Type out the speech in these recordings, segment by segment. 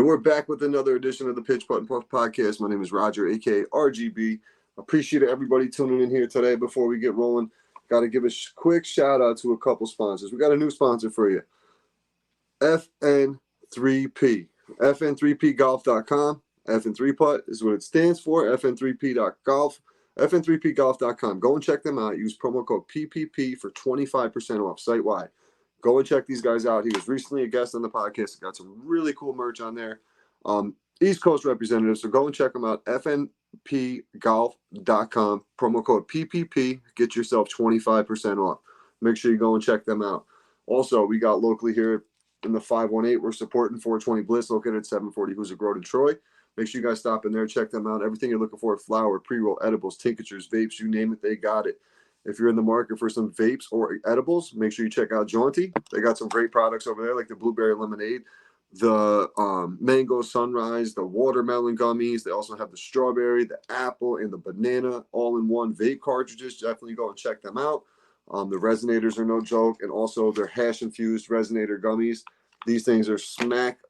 And we're back with another edition of the Pitch Putt and Puff podcast. My name is Roger, aka RGB. Appreciate everybody tuning in here today. Before we get rolling, got to give a quick shout out to a couple sponsors. We got a new sponsor for you, FN3P. FN3PGolf.com. FN3 Putt is what it stands for. FN3P.golf. FN3PGolf.com. Go and check them out. Use promo code PPP for 25% off site wide. Go and check these guys out. He was recently a guest on the podcast. Got some really cool merch on there. East Coast representative. So go and check them out. FNPGolf.com. Promo code PPP. Get yourself 25% off. Make sure you go and check them out. Also, we got locally here in the 518. We're supporting 420 Bliss, located at 740 Hoosick Road in Troy. Make sure you guys stop in there. Check them out. Everything you're looking for, flour, pre-roll, edibles, tinctures, vapes, you name it, they got it. If you're in the market for some vapes or edibles, make sure you check out Jaunty. They got some great products over there, like the blueberry lemonade, the mango sunrise, the watermelon gummies. They also have the strawberry, the apple, and the banana all-in-one vape cartridges. Definitely go and check them out. The resonators are no joke, and also their hash-infused resonator gummies. These things are smack.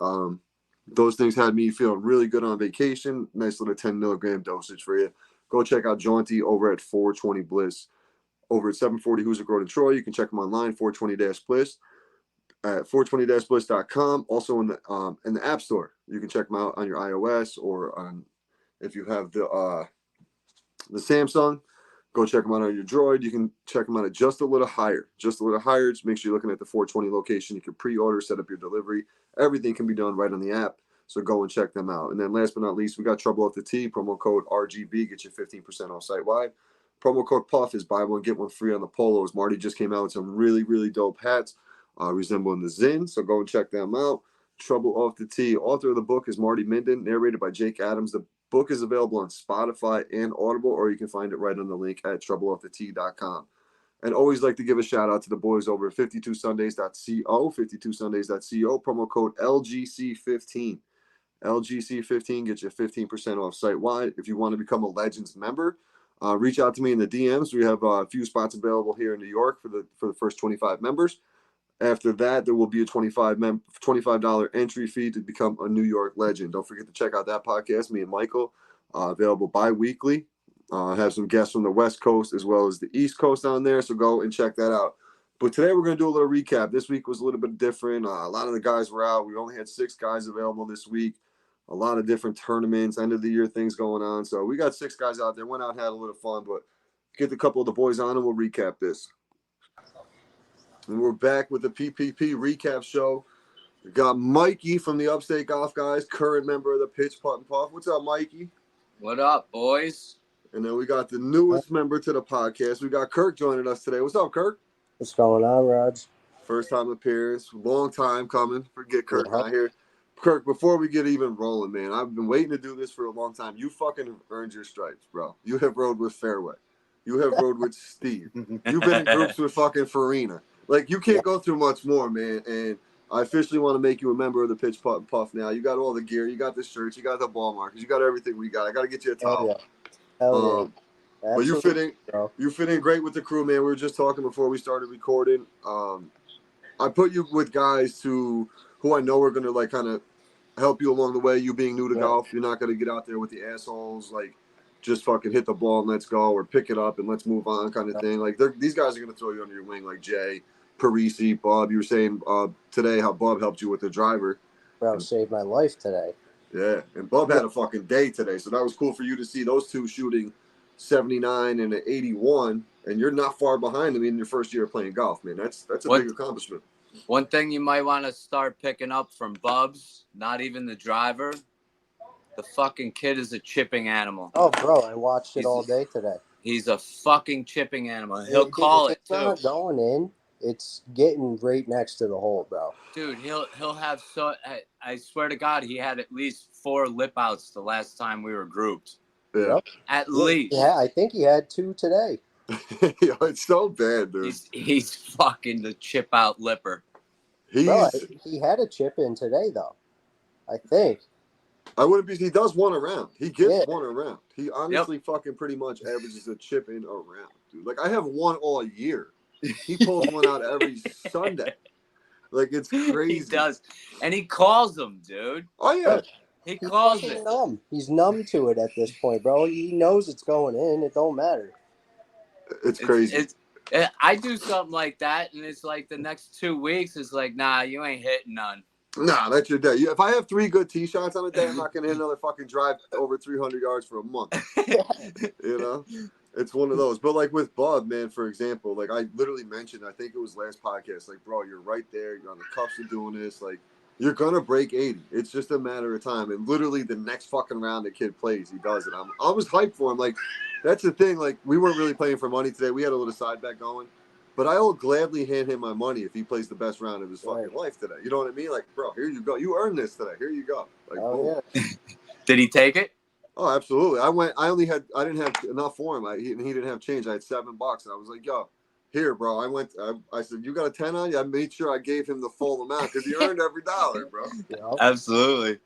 Those things had me feeling really good on vacation. Nice little 10 milligram dosage for you. Go check out Jaunty over at 420 Bliss. Over at 740 Hoosick Road in Troy. You can check them online, 420-Bliss at 420-bliss.com. Also in the App Store. You can check them out on your iOS or on if you have the Samsung. Go check them out on your Droid. You can check them out at just a little higher. Just a little higher. Just make sure you're looking at the 420 location. You can pre-order, set up your delivery. Everything can be done right on the app. So go and check them out. And then last but not least, we got Trouble Off the Tee. Promo code RGB. Get you 15% off site-wide. Promo code PUFF is buy one, get one free on the polos. Marty just came out with some really, really dope hats resembling the Zin. So go and check them out. Trouble Off the Tee. Author of the book is Marty Minden, narrated by Jake Adams. The book is available on Spotify and Audible, or you can find it right on the link at troubleoffthetee.com. And always like to give a shout out to the boys over at 52sundays.co, 52sundays.co, promo code LGC15. LGC15 gets you 15% off site wide. If you want to become a Legends member, reach out to me in the DMs. We have a few spots available here in New York for the first 25 members. After that, there will be a $25 entry fee to become a New York legend. Don't forget to check out that podcast, me and Michael, available bi-weekly. Have some guests from the West Coast as well as the East Coast on there, so go and check that out. But today we're going to do a little recap. This week was a little bit different. A lot of the guys were out. We only had 6 guys available this week. A lot of different tournaments, end of the year things going on. So we got 6 guys out there. Went out, had a little fun, but get a couple of the boys on and we'll recap this. And we're back with the PPP recap show. We got Mikey from the Upstate Golf Guys, current member of the Pitch Putt and Puff. What's up, Mikey? What up, boys? And then we got the newest member to the podcast. We got Kirk joining us today. What's up, Kirk? What's going on, Raj? First time appearance. Long time coming. Forget Kirk not here. Kirk, before we get even rolling, man, I've been waiting to do this for a long time. You fucking earned your stripes, bro. You have rode with Fairway. You have rode with Steve. You've been in groups with fucking Farina. Like, you can't go through much more, man. And I officially want to make you a member of the Pitch Putt and Puff now. You got all the gear. You got the shirts. You got the ball markers. You got everything we got. I got to get you a towel. Hell yeah. But you fit in great with the crew, man. We were just talking before we started recording. I put you with guys who I know are going to, like, kind of help you along the way. You being new to golf, you're not going to get out there with the assholes, like, just fucking hit the ball and let's go, or pick it up and let's move on kind of thing. Like, these guys are going to throw you under your wing, like Jay, Parisi, Bob. You were saying today how Bob helped you with the driver. Bro, saved my life today. Yeah, and Bob had a fucking day today, so that was cool for you to see those two shooting 79 and an 81, and you're not far behind them in your first year of playing golf, man. That's a big accomplishment. One thing you might want to start picking up from Bubs, not even the driver, the fucking kid is a chipping animal. Oh, bro, I watched it all day today. He's a fucking chipping animal. He'll call it, too. It's not going in. It's getting right next to the hole, bro. Dude, he'll have I swear to God, he had at least 4 lip outs the last time we were grouped. Yeah. At least. Yeah, I think he had 2 today. Yo, it's so bad, dude. He's fucking the chip out lipper. Bro, he had a chip in today, though. I think. I wouldn't be. He does one around. He gets one around. He honestly fucking pretty much averages a chip in around, dude. Like, I have one all year. He pulls one out every Sunday. Like, it's crazy. He does. And he calls them, dude. Oh, yeah. He He's calls fucking it. numb. He's numb to it at this point, bro. He knows it's going in. It don't matter. It's crazy. I do something like that, and it's like the next 2 weeks, it's like, nah, you ain't hitting none. Nah, that's your day. If I have 3 good tee shots on a day, I'm not going to hit another fucking drive over 300 yards for a month. You know? It's one of those. But, like, with Bub, man, for example, like, I literally mentioned, I think it was last podcast, like, bro, you're right there. You're on the cusp of doing this. Like, you're going to break 80. It's just a matter of time. And literally the next fucking round the kid plays, he does it. I was hyped for him. Like, that's the thing. Like, we weren't really playing for money today. We had a little side bet going. But I will gladly hand him my money if he plays the best round of his fucking life today. You know what I mean? Like, bro, here you go. You earned this today. Here you go. Like, boom. Yeah. Did he take it? Oh, absolutely. I didn't have enough for him. He didn't have change. I had $7. And I was like, yo, here, bro. I said, you got a 10 on you? I made sure I gave him the full amount because he earned every dollar, bro. Yep. Absolutely.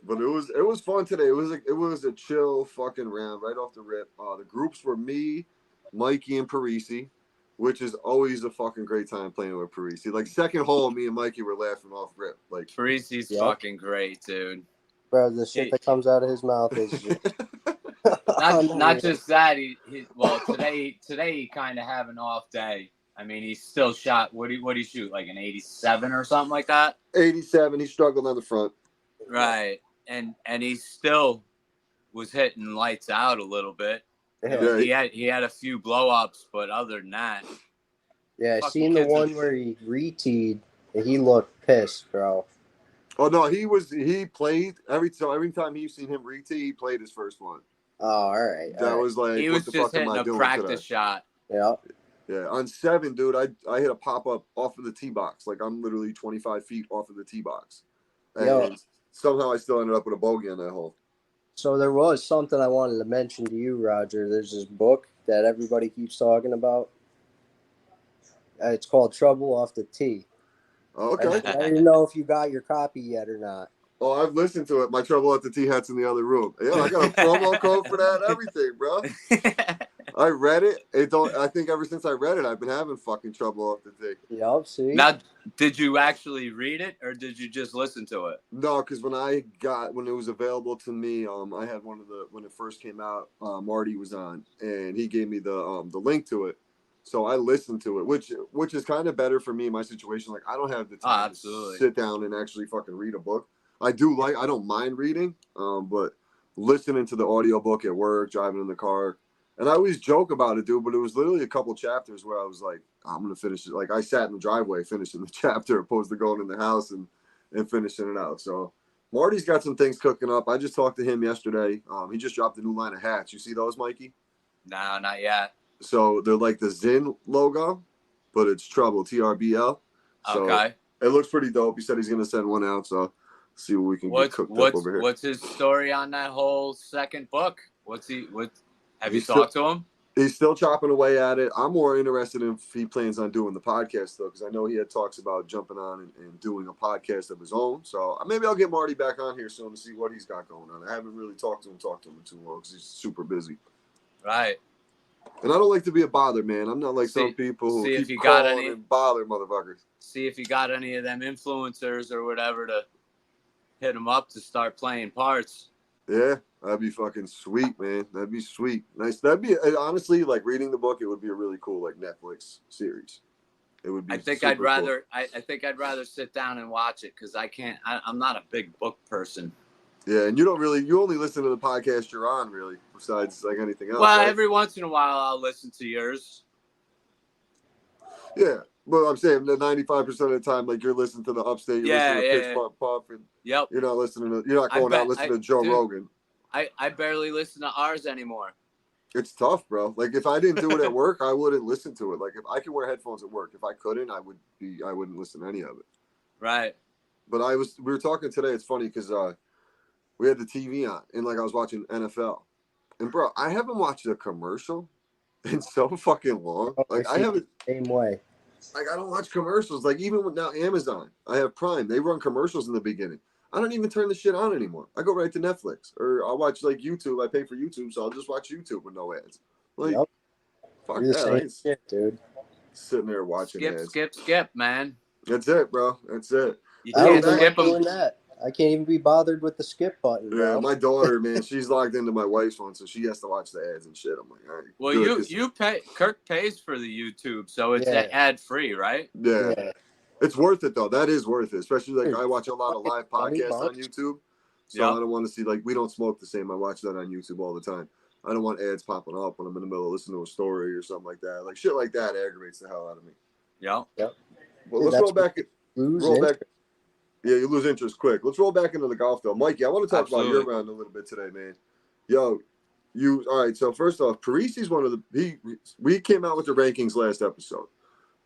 But it was fun today. It was a chill fucking round right off the rip. The groups were me, Mikey, and Parisi, which is always a fucking great time playing with Parisi. Like, second hole, me and Mikey were laughing off rip. Like, Parisi's fucking great, dude. Bro, the shit that comes out of his mouth is just not just that. Well, today he kind of have an off day. I mean, he still shot. What he shoot, like an 87 or something like that? 87. He struggled on the front. Right, and he still was hitting lights out a little bit. yeah. He had a few blow ups, but other than that, Yeah, I fucking seen the kids one where he re-teed and he looked pissed, bro. Oh no, he played every time you've seen him re-tee, he played his first one. Oh, all right. That was like, he what was the just fuck am hitting I a doing practice today? shot. Yeah. Yeah, on 7, dude, I hit a pop-up off of the tee box. Like, I'm literally 25 feet off of the tee box. And somehow I still ended up with a bogey on that hole. So there was something I wanted to mention to you, Roger. There's this book that everybody keeps talking about. It's called Trouble Off the Tee. Oh, okay. I didn't know if you got your copy yet or not. Oh, I've listened to it. My Trouble at the Tee Hat's in the other room. Yeah, I got a promo code for that, everything, bro. I read it. I think ever since I read it, I've been having fucking trouble off the tee. Yep, see? Now, did you actually read it or did you just listen to it? No, because when it was available to me, I had when it first came out, Marty was on, and he gave me the link to it. So I listened to it, which is kind of better for me in my situation. Like, I don't have the time to sit down and actually fucking read a book. I don't mind reading, but listening to the audiobook at work, driving in the car, and I always joke about it, dude, but it was literally a couple chapters where I was like, I'm going to finish it. Like, I sat in the driveway finishing the chapter opposed to going in the house and finishing it out. So Marty's got some things cooking up. I just talked to him yesterday. He just dropped a new line of hats. You see those, Mikey? No, not yet. So they're like the Zin logo, but it's Trouble, TRBL. So okay. It looks pretty dope. He said he's going to send one out, so see what we can get cooked up over here. What's his story on that whole second book? Have you talked to him? He's still chopping away at it. I'm more interested in if he plans on doing the podcast, though, because I know he had talks about jumping on and doing a podcast of his own. So maybe I'll get Marty back on here soon to see what he's got going on. I haven't really talked to him in too long because he's super busy. Right. And I don't like to be a bother, man. I'm not like some people who keep calling and bother motherfuckers. See if you got any of them influencers or whatever to hit them up to start playing parts. Yeah, that'd be fucking sweet, man. That'd be sweet. Nice. That'd be, honestly, like, reading the book, it would be a really cool, like, Netflix series. It would be I think I'd rather sit down and watch it because I'm not a big book person. Yeah, and you only listen to the podcast you're on, really, besides, like, anything else. Well, right? Every once in a while I'll listen to yours. Yeah, but I'm saying that 95% of the time, like, you're listening to the Upstate, you're listening to Pitch Puff, and yep. You're not going out listening to Joe Rogan. I barely listen to ours anymore. It's tough, bro. Like, if I didn't do it at work, I wouldn't listen to it. Like, if I could wear headphones at work, if I couldn't, I wouldn't listen to any of it. Right. But we were talking today. It's funny because we had the TV on, and like I was watching NFL, and bro, I haven't watched a commercial in so fucking long. Like, I haven't. Same way. Like, I don't watch commercials. Like, even with now Amazon, I have Prime. They run commercials in the beginning. I don't even turn the shit on anymore. I go right to Netflix, or I'll watch, like, YouTube. I pay for YouTube, so I'll just watch YouTube with no ads. Like, fuck that. Shit, dude. Sitting there watching ads. Skip, man. That's it, bro. That's it. You I don't can't know skip what's them. doing that. I can't even be bothered with the skip button, bro. Yeah, my daughter, man, she's logged into my wife's one, so she has to watch the ads and shit. I'm like, all right. Well, good, you pay. Kirk pays for the YouTube, so it's ad free, right? Yeah. It's worth it though. That is worth it, especially like I watch a lot of live $20 podcasts on YouTube, so I don't want to see like we don't smoke the same. I watch that on YouTube all the time. I don't want ads popping up when I'm in the middle of listening to a story or something like that. Like shit like that aggravates the hell out of me. Yep. But let's roll back. Roll back. Yeah, you lose interest quick. Let's roll back into the golf though, Mikey. I want to talk about your round a little bit today, man. Yo, you all right? So first off, Parisi's one of the we came out with the rankings last episode.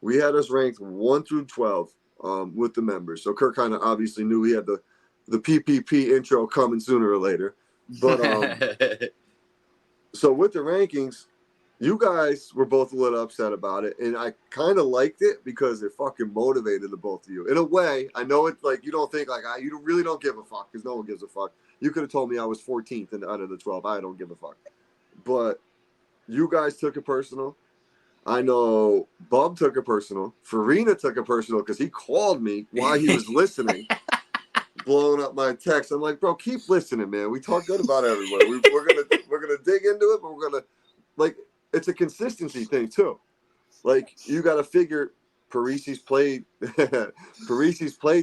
We had us ranked 1 through 12 with the members. So Kirk kind of obviously knew he had the PPP intro coming sooner or later. But so with the rankings, you guys were both a little upset about it, and I kind of liked it because it fucking motivated the both of you. In a way, I know it's like you don't think like you really don't give a fuck because no one gives a fuck. You could have told me I was 14th out of the 12. I don't give a fuck. But you guys took it personal. I know Bub took it personal. Farina took it personal because he called me while he was listening, blowing up my text. I'm like, bro, keep listening, man. We talk good about everyone. We're gonna dig into it, but we're gonna like it's a consistency thing too. Like you got to figure Parisi's played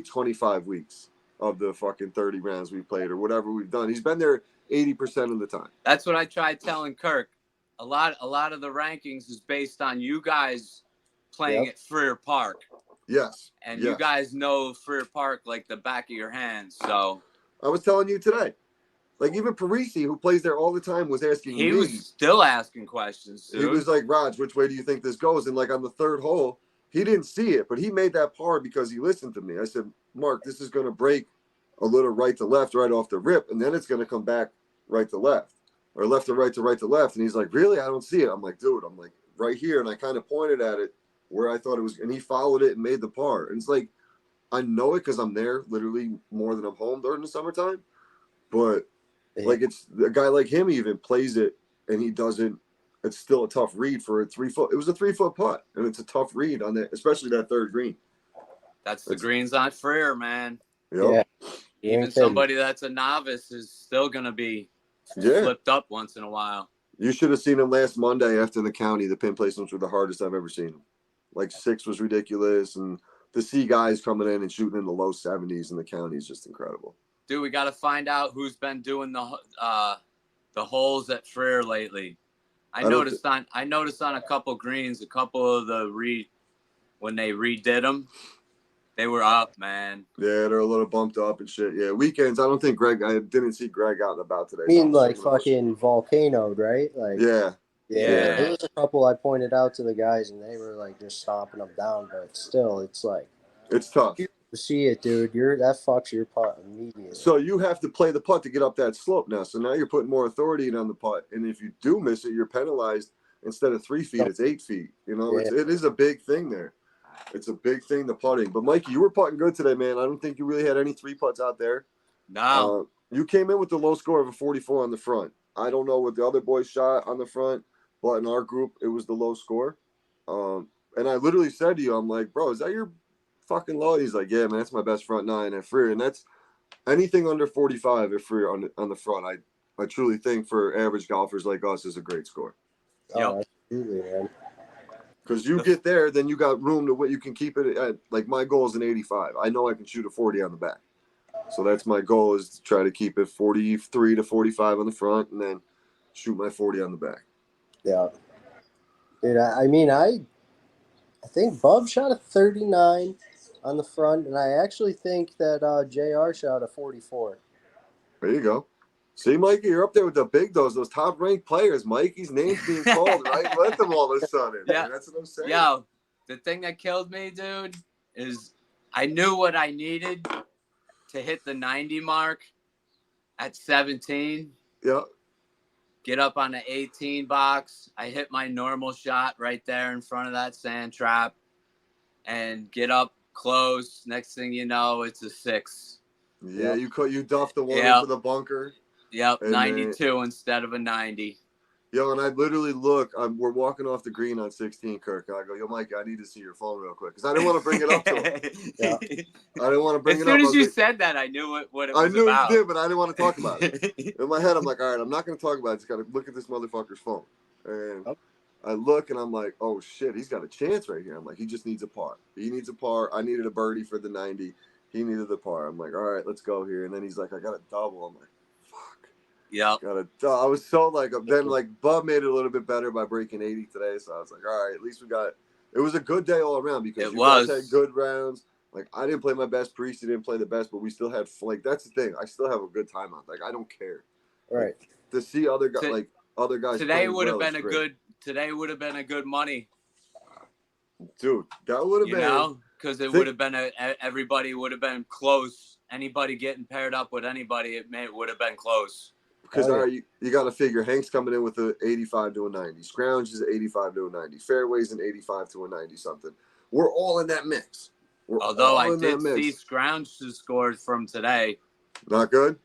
25 weeks of the fucking 30 rounds we played or whatever we've done. He's been there 80% of the time. That's what I tried telling Kirk. A lot of the rankings is based on you guys playing at Freer Park. Yes. And you guys know Freer Park like the back of your hand. So I was telling you today. Like even Parisi, who plays there all the time, was asking me. He was still asking questions, dude. He was like, Raj, which way do you think this goes? And like on the third hole, he didn't see it, but he made that par because he listened to me. I said, Mark, this is going to break a little right to left right off the rip, and then it's going to come back right to left. Or left to right to right to left. And he's like, really? I don't see it. I'm like, dude, I'm like, right here. And I kind of pointed at it where I thought it was. And he followed it and made the par. And it's like, I know it because I'm there literally more than I'm home during the summertime. But like it's a guy like him even plays it and he doesn't. It's still a tough read for a 3 foot. It was a 3 foot putt. And it's a tough read on that, especially that third green. That's the greens on Freer, man. Yep. Yeah. Even somebody that's a novice is still going to be flipped up once in a while. You should have seen him last Monday after the county. The pin placements were the hardest I've ever seen him. Like 6 was ridiculous. And to see guys coming in and shooting in the low 70s in the county is just incredible. Dude, we got to find out who's been doing the holes at Freer lately. I noticed on a couple greens, a couple of the when they redid them, they were up, man. Yeah, they're a little bumped up and shit. Yeah, weekends. I didn't see Greg out and about today. I mean, like fucking volcanoed, right? Like yeah. There was a couple I pointed out to the guys, and they were like just stomping them down. But still, it's like it's tough to see it, dude. That fucks your putt immediately. So you have to play the putt to get up that slope now. So now you're putting more authority in on the putt, and if you do miss it, you're penalized. Instead of 3 feet, it's 8 feet. You know, it is a big thing there. It's a big thing, the putting. But Mikey, you were putting good today, man. I don't think you really had any 3 putts out there. No. You came in with the low score of a 44 on the front. I don't know what the other boys shot on the front, but in our group, it was the low score. And I literally said to you, I'm like, bro, is that your fucking low? He's like, yeah, man, that's my best front 9 at Freer. And that's anything under 45 at Freer on the front. I truly think for average golfers like us is a great score. Oh, absolutely, man. Because you get there, then you got room to what you can keep it at. Like my goal is an 85. I know I can shoot a 40 on the back. So that's my goal, is to try to keep it 43 to 45 on the front and then shoot my 40 on the back. Yeah. Dude, I mean, I think Bub shot a 39 on the front, and I actually think that JR shot a 44. There you go. See, Mikey, you're up there with the big those top-ranked players. Mikey's name's being called right with them all of a sudden. Yeah. Man. That's what I'm saying. Yo, the thing that killed me, dude, is I knew what I needed to hit the 90 mark at 17. Yeah. Get up on the 18 box. I hit my normal shot right there in front of that sand trap and get up close. Next thing you know, it's a 6. Yeah, you duffed the one into the bunker. Yep, 92 instead of a 90. Yo, and I literally look. We're walking off the green on 16, Kirk. And I go, yo, Mike, I need to see your phone real quick because I didn't want to bring it up to him. Yeah. I didn't want to bring As it up. soon as you like, said that, I knew what it I was knew about. you did, but I didn't want to talk about it. In my head, I'm like, all right, I'm not going to talk about it. I just got to look at this motherfucker's phone. And I look, and I'm like, oh, shit, he's got a chance right here. I'm like, he just needs a par. He needs a par. I needed a birdie for the 90. He needed the par. I'm like, all right, let's go here. And then he's like, I got a double. I'm like, fuck. Yeah. I was so like, then like Bub made it a little bit better by breaking 80 today. So I was like, all right, at least we got, it was a good day all around because guys had good rounds. Like I didn't play my best, Parisi didn't play the best, but we still had, like, that's the thing. I still have a good time out. Like, I don't care. Right. Like, to see other guys, other guys. Today would have been today would have been a good money. Dude, that would have been. You know, because it would have been everybody would have been close. Anybody getting paired up with anybody, it would have been close. Because you got to figure Hank's coming in with an 85 to a 90. Scrounge is an 85 to a 90. Fairway's an 85 to a 90 something. We're all in that mix. Although I did see Scrounge's scores from today. Not good?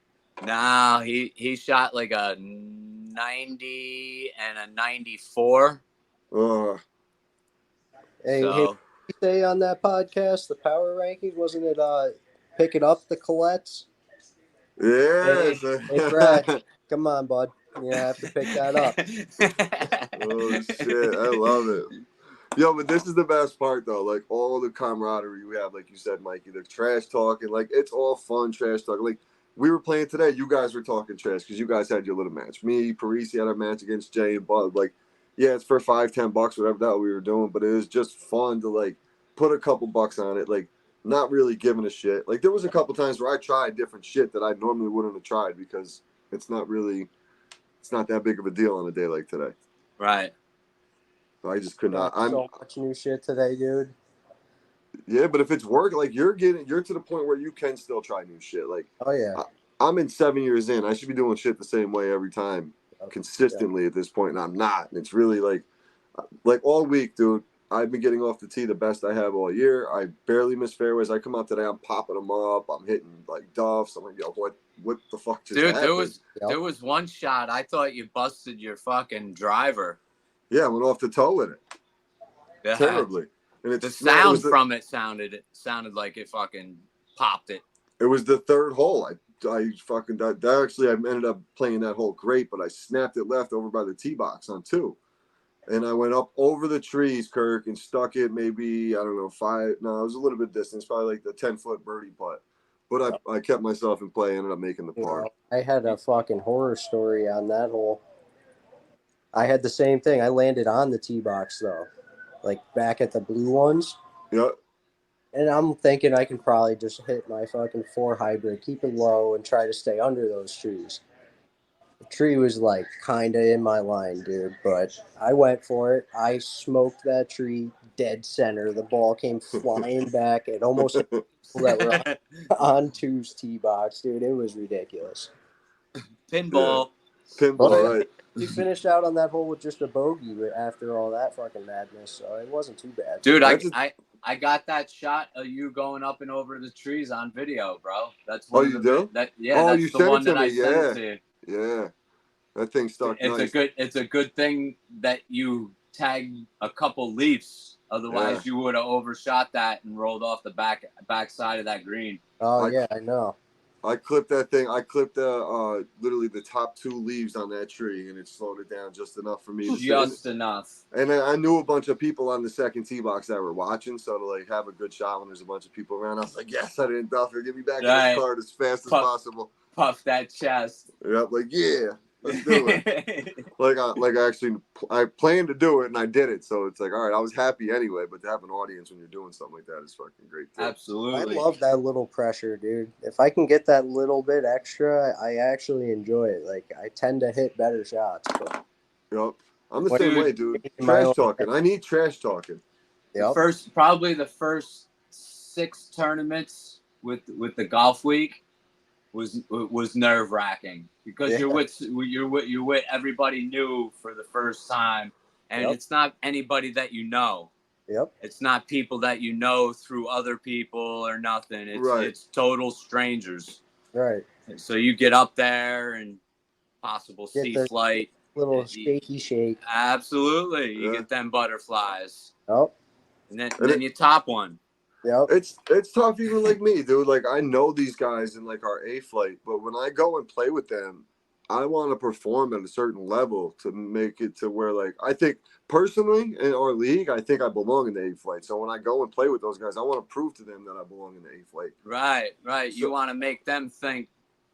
No, he shot like a 90 and a 94. Hey, you say on that podcast, the power rankings, wasn't it picking up the Colettes? Yeah. Hey, Brad, come on, bud. You have to pick that up. Oh, shit. I love it. Yo, but this is the best part, though. Like, all the camaraderie we have, like you said, Mikey, the trash talking. Like, it's all fun trash talking. Like, we were playing today. You guys were talking trash because you guys had your little match. Me, Parisi had our match against Jay and Bud. Like, yeah, it's for $5-10, whatever the hell we were doing. But it was just fun to, like, put a couple bucks on it. Like, not really giving a shit. Like, there was a couple times where I tried different shit that I normally wouldn't have tried because it's not that big of a deal on a day like today. Right. So I just could not. So much new shit today, dude. Yeah, but if it's work, like you're to the point where you can still try new shit. Like, oh yeah, I'm in 7 years in. I should be doing shit the same way every time, consistently at this point, and I'm not. And it's really like all week, dude. I've been getting off the tee the best I have all year. I barely miss fairways. I come out today, I'm popping them up. I'm hitting like duffs. I'm like, yo, what the fuck just happened? There was one shot. I thought you busted your fucking driver. Yeah, I went off the toe with it. Yeah. Terribly. And the sound from it sounded like it fucking popped it. It was the third hole. I fucking actually I ended up playing that hole great, but I snapped it left over by the tee box on 2. And I went up over the trees, Kirk, and stuck it maybe, I don't know, 5. No, it was a little bit distance, probably like the 10-foot birdie putt. But I kept myself in play, ended up making the par. I had a fucking horror story on that hole. I had the same thing. I landed on the tee box, though, like back at the blue ones. Yep. And I'm thinking I can probably just hit my fucking 4 hybrid, keep it low, and try to stay under those trees. The tree was like kind of in my line, dude, but I went for it. I smoked that tree dead center. The ball came flying back. It almost hit people that were on 2's tee box, dude. It was ridiculous. Pinball. Yeah. Pinball, right. He finished out on that hole with just a bogey after all that fucking madness, so it wasn't too bad. Dude, I got that shot of you going up and over the trees on video, bro. That's one. Oh, you do? That's the one that I sent to you. Yeah, that thing stuck. It's a good thing that you tagged a couple leaves. Otherwise, you would have overshot that and rolled off the back side of that green. Oh yeah, I know. I clipped that thing. I clipped literally the top 2 leaves on that tree, and it slowed it down just enough for me. Just enough. And I knew a bunch of people on the second tee box that were watching, so to like have a good shot when there's a bunch of people around, I was like, yes, I didn't duff her. Get me back in the cart as fast as possible. Puff that chest. Yep, like yeah. Let's do it. I planned to do it and I did it. So it's like, all right, I was happy anyway, but to have an audience when you're doing something like that is fucking great too. Absolutely. I love that little pressure, dude. If I can get that little bit extra, I actually enjoy it. Like I tend to hit better shots. But... Yep. I'm the same way, dude. Trash talking. I need trash talking. Yep. Probably the first 6 tournaments with the golf week was nerve wracking because you're with everybody new for the first time, and it's not anybody that you know. Yep. It's not people that you know through other people or nothing. It's total strangers. Right. So you get up there and possible sea flight. Little shaky shake. Absolutely. You Yeah. get them butterflies. Oh, And then, And then you top one. yep. it's tough even like me, dude. Like I know these guys in like our A flight, but when I go and play with them, I want to perform at a certain level to make it to where like I think personally in our league, I think I belong in the A flight. So when I go and play with those guys, I want to prove to them that I belong in the A flight. Right. So, you want to make them think,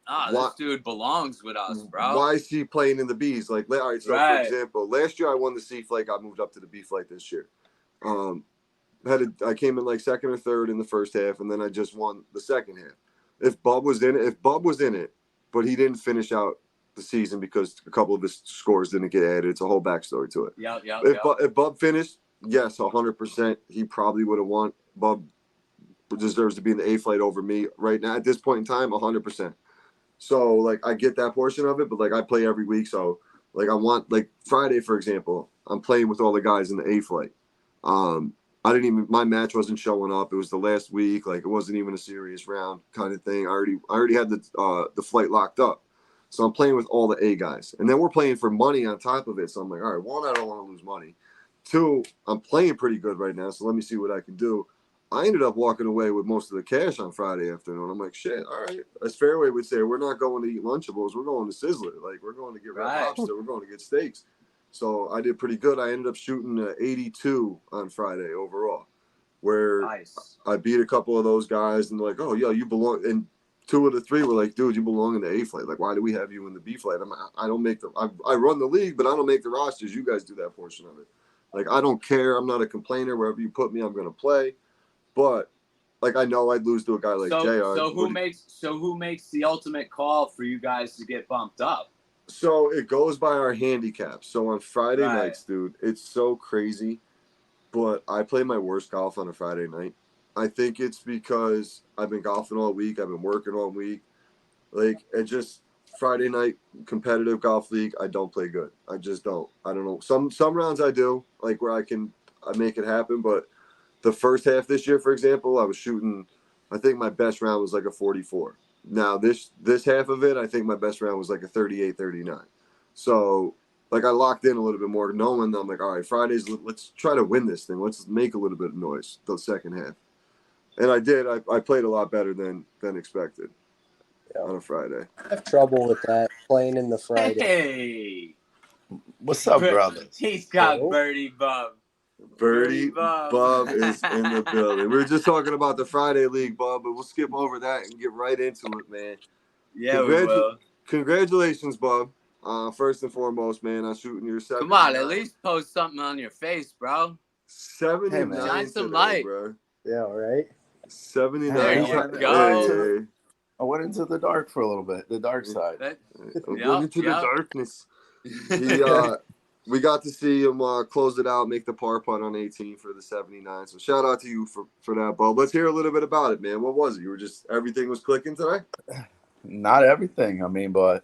why, this dude belongs with us, bro. why is he playing in the Bs? Like, all right, so for example, last year I won the C flight, got moved up to the B flight this year. I came in like second or third in the first half, and then I just won the second half. If Bub was in it, but he didn't finish out the season because a couple of his scores didn't get added. It's a whole backstory to it. If Bub finished, yes, 100%, he probably would have won. Bub deserves to be in the A flight over me right now at this point in time, 100%. So like I get that portion of it, but like I play every week, so like I want like Friday for example, I'm playing with all the guys in the A flight. My match wasn't showing up. It was the last week, like it wasn't even a serious round kind of thing. I already had the flight locked up, so I'm playing with all the A guys, and then we're playing for money on top of it. So I'm like, all right, one, I don't want to lose money. Two, I'm playing pretty good right now, so let me see what I can do. I ended up walking away with most of the cash on Friday afternoon. I'm like, shit, all right. As Fairway would say, we're not going to eat Lunchables. We're going to Sizzler. Like, we're going to get Red Lobster. We're going to get steaks. So I did pretty good. I ended up shooting 82 on Friday overall, where I beat a couple of those guys and like, oh, yeah, you belong. And two of the three were like, dude, you belong in the A flight. Like, why do we have you in the B flight? I don't make I run the league, but I don't make the rosters. You guys do that portion of it. Like, I don't care. I'm not a complainer. Wherever you put me, I'm going to play. But like I know I'd lose to a guy like JR. So who makes the ultimate call for you guys to get bumped up? So it goes by our handicap. So on Friday nights, dude, it's so crazy. But I play my worst golf on a Friday night. I think it's because I've been golfing all week. I've been working all week. Like it just Friday night competitive golf league. I don't play good. I just don't. I don't know. Some rounds I do like where I make it happen, but. The first half this year, for example, I was shooting. I think my best round was like a 44. Now this half of it, I think my best round was like a 38, 39. So like I locked in a little bit more, knowing I'm like, all right, Fridays, let's try to win this thing. Let's make a little bit of noise the second half. And I did. I played a lot better than expected on a Friday. I have trouble with that playing in the Friday. Hey, what's up, brothers? He's got Bridie Bub. Bridie Bub is in the building. We were just talking about the Friday League, Bub, but we'll skip over that and get right into it, man. Yeah, we will. Congratulations, Bub. First and foremost, man, on shooting your 79. Come on, at least post something on your face, bro. 79 Shine some today, light, bro. Yeah, right. 79. There you go. I went into the dark for a little bit, the dark side. I'm going into the darkness. We got to see him close it out, make the par putt on 18 for the 79. So shout out to you for that, Bub. Let's hear a little bit about it, man. What was it? You were just everything was clicking today? Not everything, I mean, but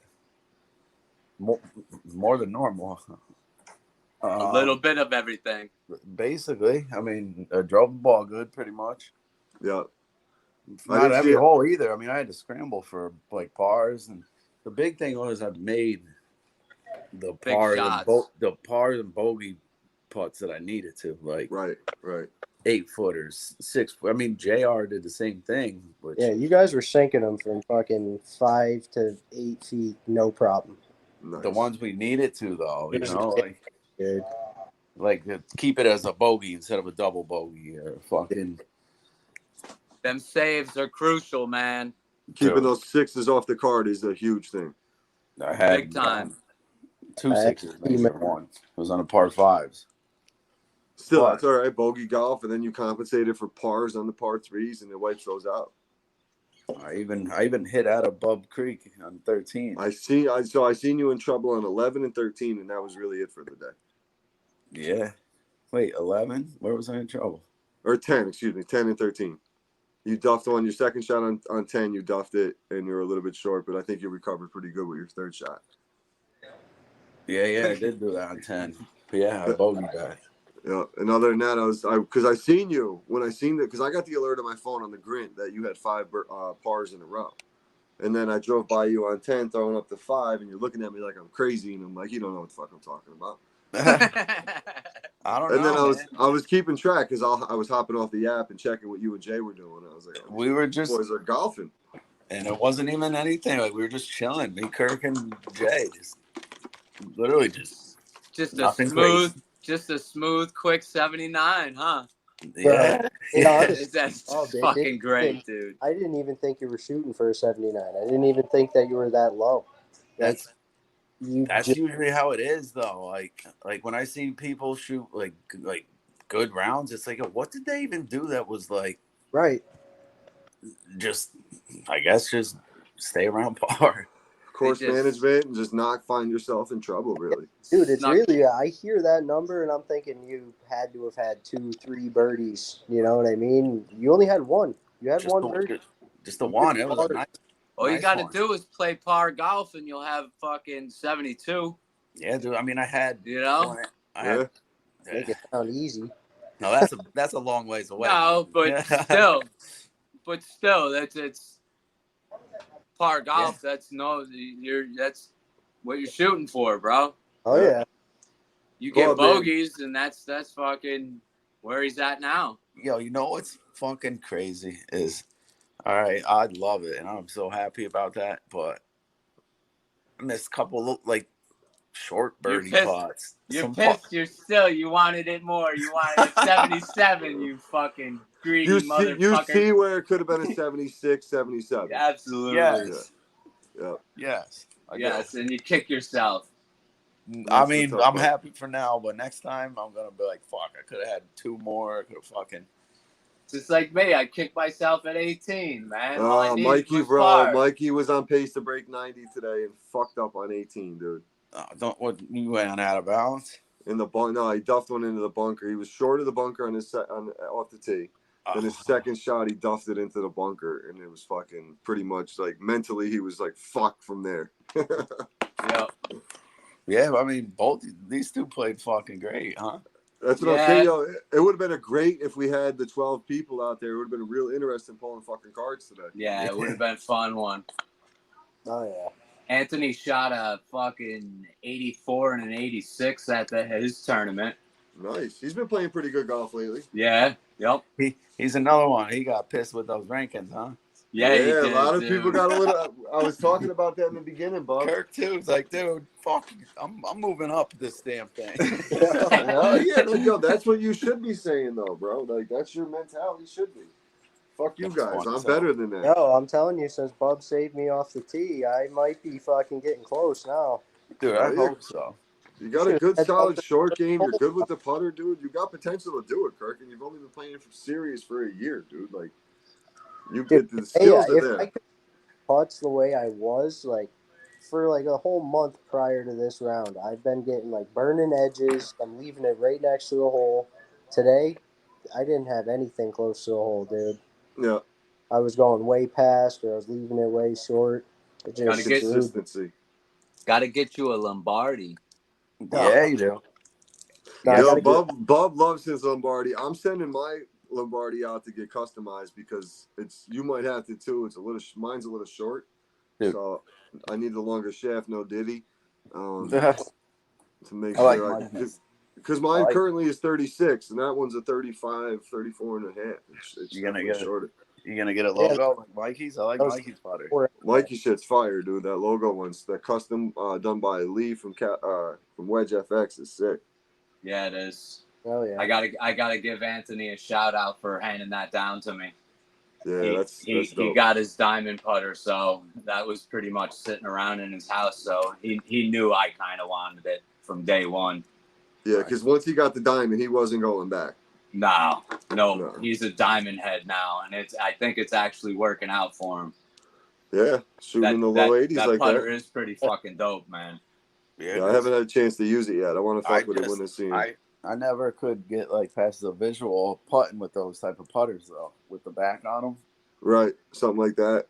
more than normal. A little bit of everything. Basically, I mean, I drove the ball good, pretty much. Yeah. Not every hole either. I mean, I had to scramble for like pars, and the big thing was I've made the pars and bogey putts that I needed to, like right 8-footers, 6 foot. I mean, JR did the same thing. Yeah, you guys were sinking them from fucking 5 to 8 feet, no problem. Nice. The ones we needed to, though, you know, like, dude. Like keep it as a bogey instead of a double bogey. Fucking them saves are crucial, man. Keeping those sixes off the card is a huge thing. I had big time. 2 sixes, maybe one. It was on the par fives. Still, that's all right. Bogey golf, and then you compensated for pars on the par threes, and it wipes those out. I even hit out of Bub Creek on 13. I seen you in trouble on 11 and 13, and that was really it for the day. Yeah. Wait, 11? Where was I in trouble? Or 10, excuse me, 10 and 13. You duffed on your second shot on 10. You duffed it, and you're a little bit short, but I think you recovered pretty good with your third shot. Yeah, I did do that on 10. But yeah, I bogeyed back. Yeah, and other than that, because I seen you when I seen that, because I got the alert on my phone on the green that you had 5 pars in a row. And then I drove by you on 10, throwing up the 5, and you're looking at me like I'm crazy, and I'm like, you don't know what the fuck I'm talking about. I don't know. And then man. I was keeping track because I was hopping off the app and checking what you and Jay were doing. I was like, oh, we were just boys are golfing, and it wasn't even anything. Like we were just chilling. Me, Kirk, and Jay, just literally just a smooth, quick 79, huh? Yeah, That's fucking great, dude. I didn't even think you were shooting for a 79. I didn't even think that you were that low. That's usually how it is, though. Like when I see people shoot like good rounds, it's like, what did they even do that was like right? Just, I guess, just stay around par. Course management, and just not find yourself in trouble, really. Dude, it's really, I hear that number and I'm thinking you had to have had 2-3 birdies. You know what I mean? You only had one. You had one birdie. Just the one. It was a nice. All you got to do is play par golf and you'll have fucking 72. Yeah, dude. I mean, I had, Make it sound easy. No, that's a long ways away. No, but still, it's par golf. Yeah. That's what you're shooting for, bro. Oh yeah. You get bogeys, and that's fucking where he's at now. Yo, you know what's fucking crazy is, all right, I love it, and I'm so happy about that. But I missed a couple like short birdie putts. You're pissed. You wanted it more. You wanted a 77. You fucking greedy motherfucker. You see where it could have been a 76, 77. Absolutely. Yes. Yeah. Yes. Yes, and you kick yourself. I mean, I'm happy for now, but next time I'm gonna be like, fuck, I could have had 2 more. I could have fucking. Just like me, I kicked myself at 18, man. Mikey, bro, Mikey was on pace to break 90 today and fucked up on 18, dude. You went out of balance in the bunker? No, he duffed one into the bunker. He was short of the bunker on his off the tee. Then his second shot, he duffed it into the bunker, and it was fucking pretty much like mentally he was like fuck from there. Yeah, I mean, both these two played fucking great, huh? That's what I'm saying. Yo, it would have been a great if we had the 12 people out there. It would have been a real interesting pulling fucking cards today. Yeah, it would have been a fun one. Oh yeah. Anthony shot a fucking 84 and an 86 at his tournament. Nice. He's been playing pretty good golf lately. Yeah. Yep. He's another one. He got pissed with those rankings, huh? Yeah, he did, a lot of people got a little. I was talking about that in the beginning, Bob. Kirk too. It's like, dude, fuck, I'm moving up this damn thing. Well, yeah, yo, that's what you should be saying, though, bro. Like that's your mentality. Should be. Fuck you guys. I'm better than that. No, I'm telling you, since Bub saved me off the tee, I might be fucking getting close now. Dude, I hope so. You got a good, solid short game. You're good with the putter, dude. You got potential to do it, Kirk, and you've only been playing for serious for a year, dude. Like, you get the skills are there. I could putts the way I was, like, for like a whole month prior to this round, I've been getting like burning edges. I'm leaving it right next to the hole. Today, I didn't have anything close to the hole, dude. Yeah. I was going way past, or I was leaving it way short. It just consistency. Got to get you a Lombardi. Yeah, you do. Bob loves his Lombardi. I'm sending my Lombardi out to get customized because you might have to too. Mine's a little short, so I need the longer shaft, no Diddy, to make sure because mine currently is 36 and that one's a 35, 34 and a half. You're gonna get a logo like Mikey's. I like Mikey's putter. Mikey shit's fire, dude. That logo one's that custom done by Lee from Wedge FX is sick. Yeah, it is. Oh yeah. I gotta give Anthony a shout out for handing that down to me. Yeah, that's dope. He got his diamond putter, so that was pretty much sitting around in his house. So he knew I kind of wanted it from day one. Yeah, because once he got the diamond, he wasn't going back. No, he's a diamond head now, and I think it's actually working out for him. Yeah, shooting in the low 80s that like putter that. is pretty fucking dope, man. Yeah, I haven't had a chance to use it yet. I want to fuck with it when it's seen. I never could get like past the visual putting with those type of putters though, with the back on them. Right, something like that.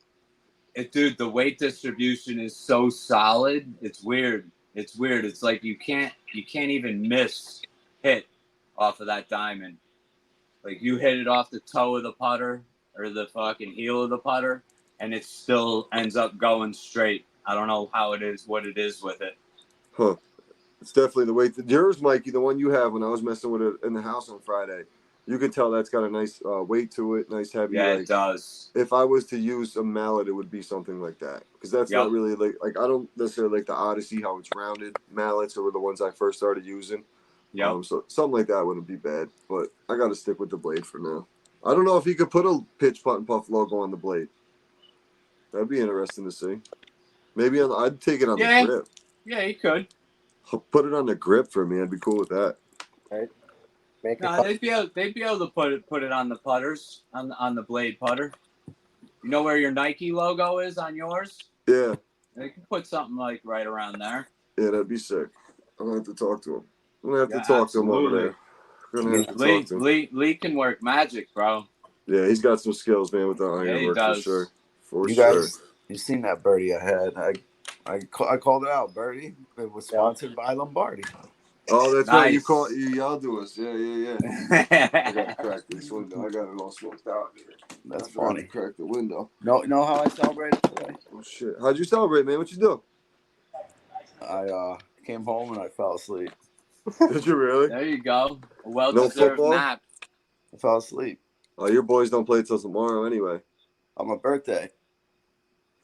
Dude, the weight distribution is so solid. It's weird. It's like you can't even miss hit off of that diamond. Like you hit it off the toe of the putter or the fucking heel of the putter, and it still ends up going straight. I don't know how it is, what it is with it. Huh. It's definitely the weight. Yours, Mikey, the one you have when I was messing with it in the house on Friday, you could tell that's got a nice weight to it, nice heavy. Yeah, like, it does. If I was to use a mallet, it would be something like that. Because that's not really like I don't necessarily like the Odyssey, how it's rounded. Mallets were the ones I first started using. Yeah. So something like that wouldn't be bad. But I got to stick with the blade for now. I don't know if you could put a Pitch Putt and Puff logo on the blade. That'd be interesting to see. Maybe I'd take it on the grip. Yeah, you could. Put it on the grip for me. I'd be cool with that. Right. They'd be able to put it on the putters, on the blade putter. You know where your Nike logo is on yours? Yeah. They can put something like right around there. Yeah, that'd be sick. I'm gonna have to talk to him. I'm gonna have to talk to him over there. Gonna have to talk to him. Lee can work magic, bro. Yeah, he's got some skills, man, with the iron work for sure. You guys, you seen that birdie I had? I called it out, birdie. It was sponsored by Lombardi. Oh, that's right. You yelled to us. Yeah. I got to crack this window. I got it all smoked out here. That's funny. Crack the window. No, you know how I celebrated today? Oh shit! How'd you celebrate, man? What you do? I came home and I fell asleep. Did you really? There you go. A well-deserved nap. I fell asleep. Oh, your boys don't play till tomorrow anyway. On my birthday.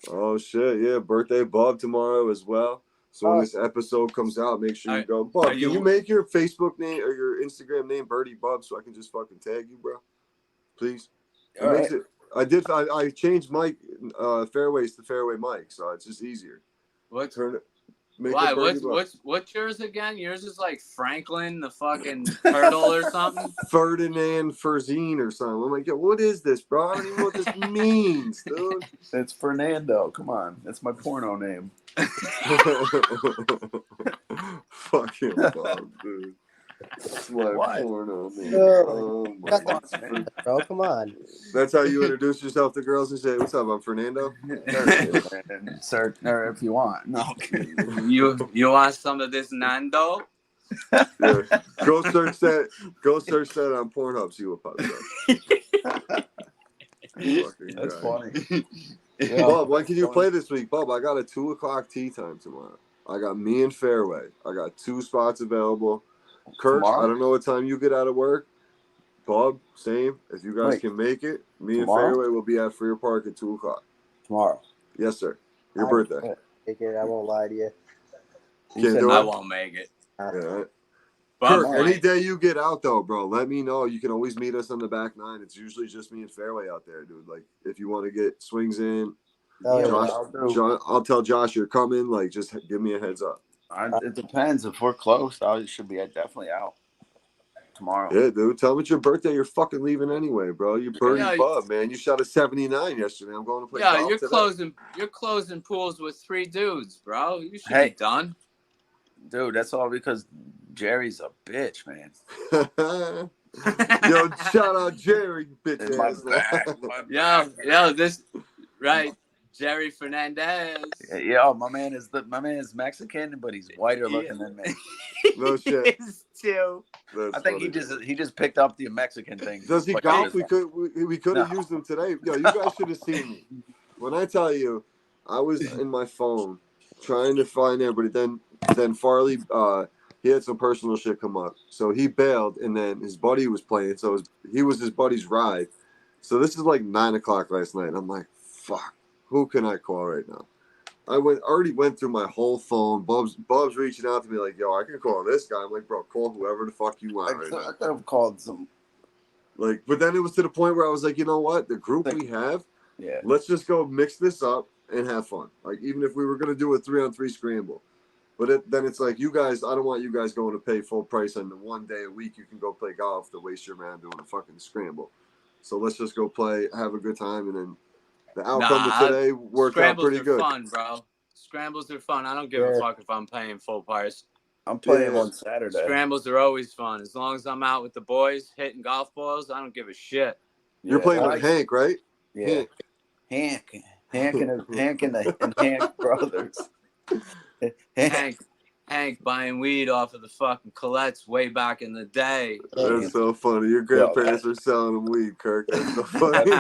Oh shit! Yeah, birthday Bub tomorrow as well. So when this episode comes out, make sure you go. Bub, can you make your Facebook name or your Instagram name Bridie Bub so I can just fucking tag you, bro? Please. I changed Mike fairways to fairway Mike, so it's just easier. What's turn it? Why? What's yours again? Yours is like Franklin the fucking turtle or something. Ferdinand Ferzine or something. I'm like, yo, what is this, bro? I don't even know what this means, dude. It's Fernando. Come on, that's my porno name. Fuck him, Bob, dude. That's my porno name. Bro, come on. That's how you introduce yourself to girls and say, "What's up? I'm Fernando." Sir, or if you want, no. You want some of this Nando? Yeah. Go search that on Pornhub. See what pops up. That's funny. Yeah. Bob, when can you play this week? Bob, I got a 2:00 tee time tomorrow. I got me and Fairway. I got 2 spots available. Kurt, I don't know what time you get out of work. Bob, same. If you guys can make it, me and Fairway will be at Freer Park at 2:00. Tomorrow. Yes, sir. Your birthday. I won't lie to you. Can't do it? I won't make it. Yeah. Kurt, any day you get out though, bro, let me know. You can always meet us on the back 9. It's usually just me and Fairway out there, dude. Like if you want to get swings in, I'll tell Josh you're coming. Like just give me a heads up. It depends. If we're close, I should be definitely out tomorrow. Yeah, dude. Tell me it's your birthday. You're fucking leaving anyway, bro. You're Bridie Bub, man. You shot a 79 yesterday. I'm going to play golf today. You're closing pools with 3 dudes, bro. You should be done. Dude, that's all because Jerry's a bitch, man. Yo, shout out Jerry, bitch ass. Yo, this right. Jerry Fernandez. Yeah, my man is Mexican, but he's whiter looking than me. No shit. Too. I think he just picked up the Mexican thing. Does he golf? We could have used him today. Yo, you guys should have seen me. When I tell you, I was in my phone trying to find everybody. Then Farley, he had some personal shit come up, so he bailed, and then his buddy was playing, so he was his buddy's ride. So this is like 9:00 last night. I'm like, fuck. Who can I call right now? I already went through my whole phone. Bub's reaching out to me like, yo, I can call this guy. I'm like, bro, call whoever the fuck you want right now. I could have called some. Like, but then it was to the point where I was like, you know what? The group we have, let's just go mix this up and have fun. Like, even if we were going to do a 3-on-3 scramble. But then it's like, you guys, I don't want you guys going to pay full price on the 1 day a week you can go play golf to waste your man doing a fucking scramble. So let's just go play, have a good time, and then the outcome of today worked out pretty good. Scrambles are fun, bro. Scrambles are fun. I don't give a fuck if I'm paying full price. I'm playing on Saturday. Scrambles are always fun. As long as I'm out with the boys hitting golf balls, I don't give a shit. You're playing with Hank, right? Yeah. Hank and the Hank brothers. Hank Hank buying weed off of the fucking Colette's way back in the day. That's so funny. Your grandparents are selling them weed, Kirk. That's so funny.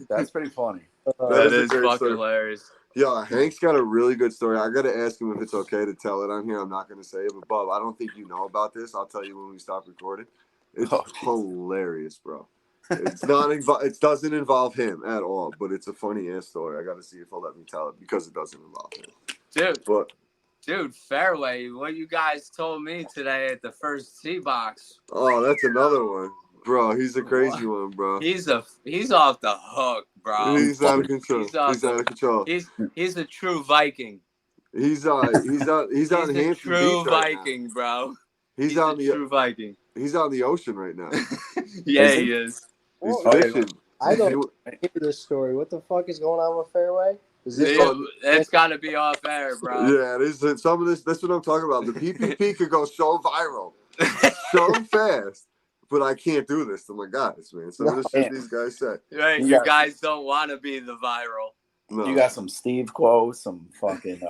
That's pretty funny. That is fucking hilarious. Yeah, Hank's got a really good story. I got to ask him if it's okay to tell it on here. I'm not going to say it, but Bob, I don't think you know about this. I'll tell you when we stop recording. It's hilarious, bro. It's not. It doesn't involve him at all, but it's a funny ass story. I got to see if he'll let me tell it because it doesn't involve him. Dude, Fairway, what you guys told me today at the first tee box. Oh, that's another one, bro. He's a crazy one, bro. He's off the hook, bro. He's out of control. He's out of control. He's a true Viking. He's out in Hampton Beach right true Viking, now. Bro. He's out the true Viking. He's out in the ocean right now. Yeah, he is. He's fishing. I don't hear this story. What the fuck is going on with Fairway? It's got to be off air, bro. Yeah, there's some of this. That's what I'm talking about. The PPP could go so viral, so fast, but I can't do this to my guys, man. Some of the shit these guys say. Right, you guys don't want to be the viral. No. You got some Steve quotes, some fucking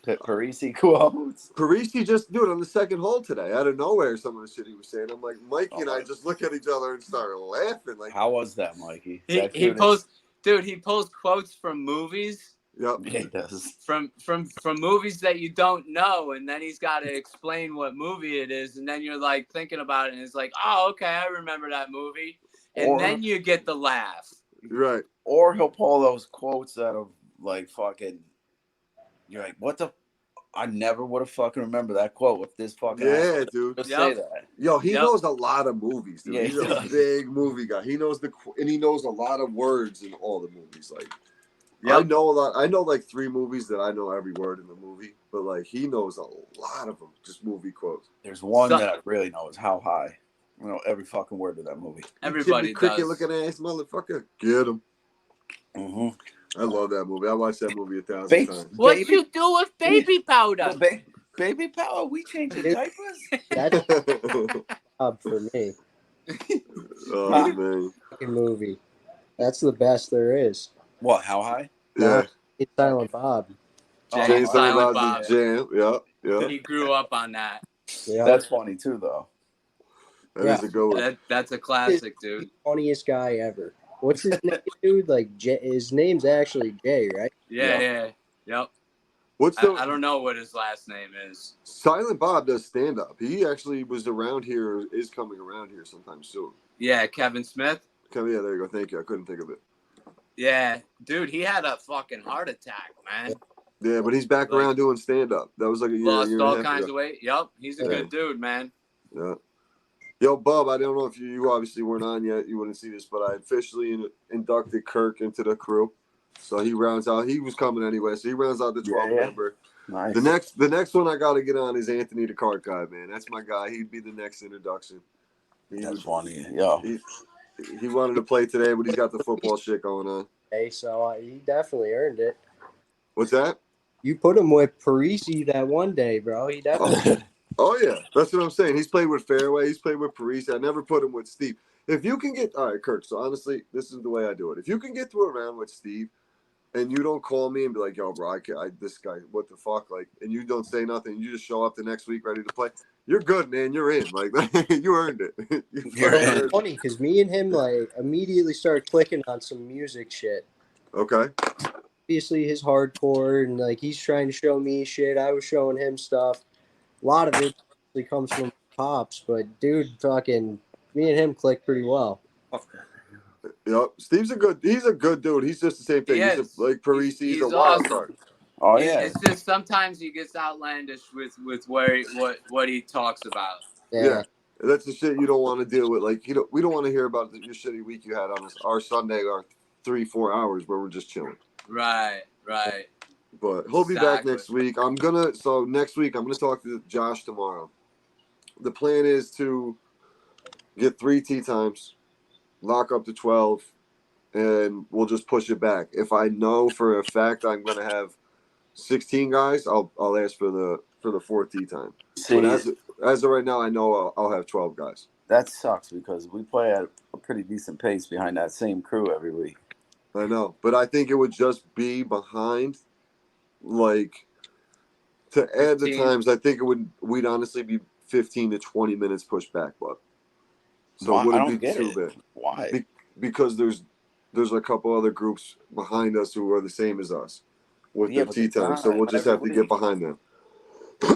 Parisi quotes. Parisi just do it on the second hole today, out of nowhere. Some of the shit he was saying, I'm like, Mikey and I just look at each other and start laughing. Like, how was that, Mikey? He posts quotes from movies. Yep. Yeah, he does. From movies that you don't know, and then he's got to explain what movie it is, and then you're like thinking about it, and it's like, oh, okay, I remember that movie, and then you get the laugh. Right. Or he'll pull those quotes out of like fucking. You're like, what the? I never would have fucking remember that quote with this fucking. Yeah, dude. Say that. Yo, he knows a lot of movies, dude. Yeah, he's a big movie guy. He knows he knows a lot of words in all the movies. Like, I know a lot. I know like 3 movies that I know every word in the movie, but like he knows a lot of them, just movie quotes. There's one that I really know is How High. You know every fucking word of that movie. Everybody does. Cricket looking ass motherfucker. Get him. Mm-hmm. I love that movie. I watched that movie 1,000 times. What you do with baby powder? Baby powder? We changing diapers? That's up for me. Oh man. Fucking movie. That's the best there is. What? How High? Yeah. It's Silent Bob. Silent Bob. Jam. Yeah. He grew up on that. Yeah. That's funny too, though. That is a good one. That's a classic, dude. He's the funniest guy ever. What's his name, dude? Like, his name's actually Jay, right? Yeah. Yep. I don't know what his last name is. Silent Bob does stand up. He actually was around here, is coming around here sometime soon. Yeah, Kevin Smith. Yeah, there you go. Thank you. I couldn't think of it. Yeah, dude, he had a fucking heart attack, man. Yeah, but he's back around doing stand up. That was like a year. Lost all kinds of weight. Yep, he's a good dude, man. Yeah. Yo, Bub, I don't know if you obviously weren't on yet. You wouldn't see this, but I officially inducted Kirk into the crew. So he rounds out. He was coming anyway, so he rounds out the 12 member. Nice. The next one I got to get on is Anthony the Cart Guy, man. That's my guy. He'd be the next introduction. That's funny. Yo. He wanted to play today, but he's got the football shit going on. Hey, so he definitely earned it. What's that? You put him with Parisi that one day, bro. He definitely. Oh, yeah. That's what I'm saying. He's played with Fairway. He's played with Parisi. I never put him with Steve. If you can get – all right, Kirk, so honestly, this is the way I do it. If you can get through a round with Steve and you don't call me and be like, yo, bro, this guy, what the fuck? Like, and you don't say nothing. You just show up the next week ready to play. You're good, man. You're in. Like, you earned it. It's funny because me and him, like, immediately started clicking on some music shit. Okay. Obviously, his hardcore, and, like, he's trying to show me shit. I was showing him stuff. A lot of it actually comes from Pops, but, dude, fucking, me and him click pretty well. Yep. He's a good dude. He's just the same thing. He's like Parisi. He's a wild card. Oh yeah. It's just sometimes he gets outlandish with what he talks about. Yeah. That's the shit you don't want to deal with. Like, we don't want to hear about your shitty week you had on our Sunday, our 3-4 hours where we're just chilling. Right. But he'll be back next week. Next week I'm gonna talk to Josh tomorrow. The plan is to get 3 tee times, lock up to 12, and we'll just push it back. If I know for a fact I'm gonna have 16 guys, I'll ask for the 4th tee time. But as of right now, I know I'll have 12 guys. That sucks because we play at a pretty decent pace behind that same crew every week. I know, but I think it would just be behind, like, To add 15. the times, I think we'd honestly be 15 to 20 minutes pushed back, but so Why? it wouldn't I don't be get too it. bad. Why? Because there's a couple other groups behind us who are the same as us with Yeah, their but tea they're time, so not we'll just every have to get week. behind them.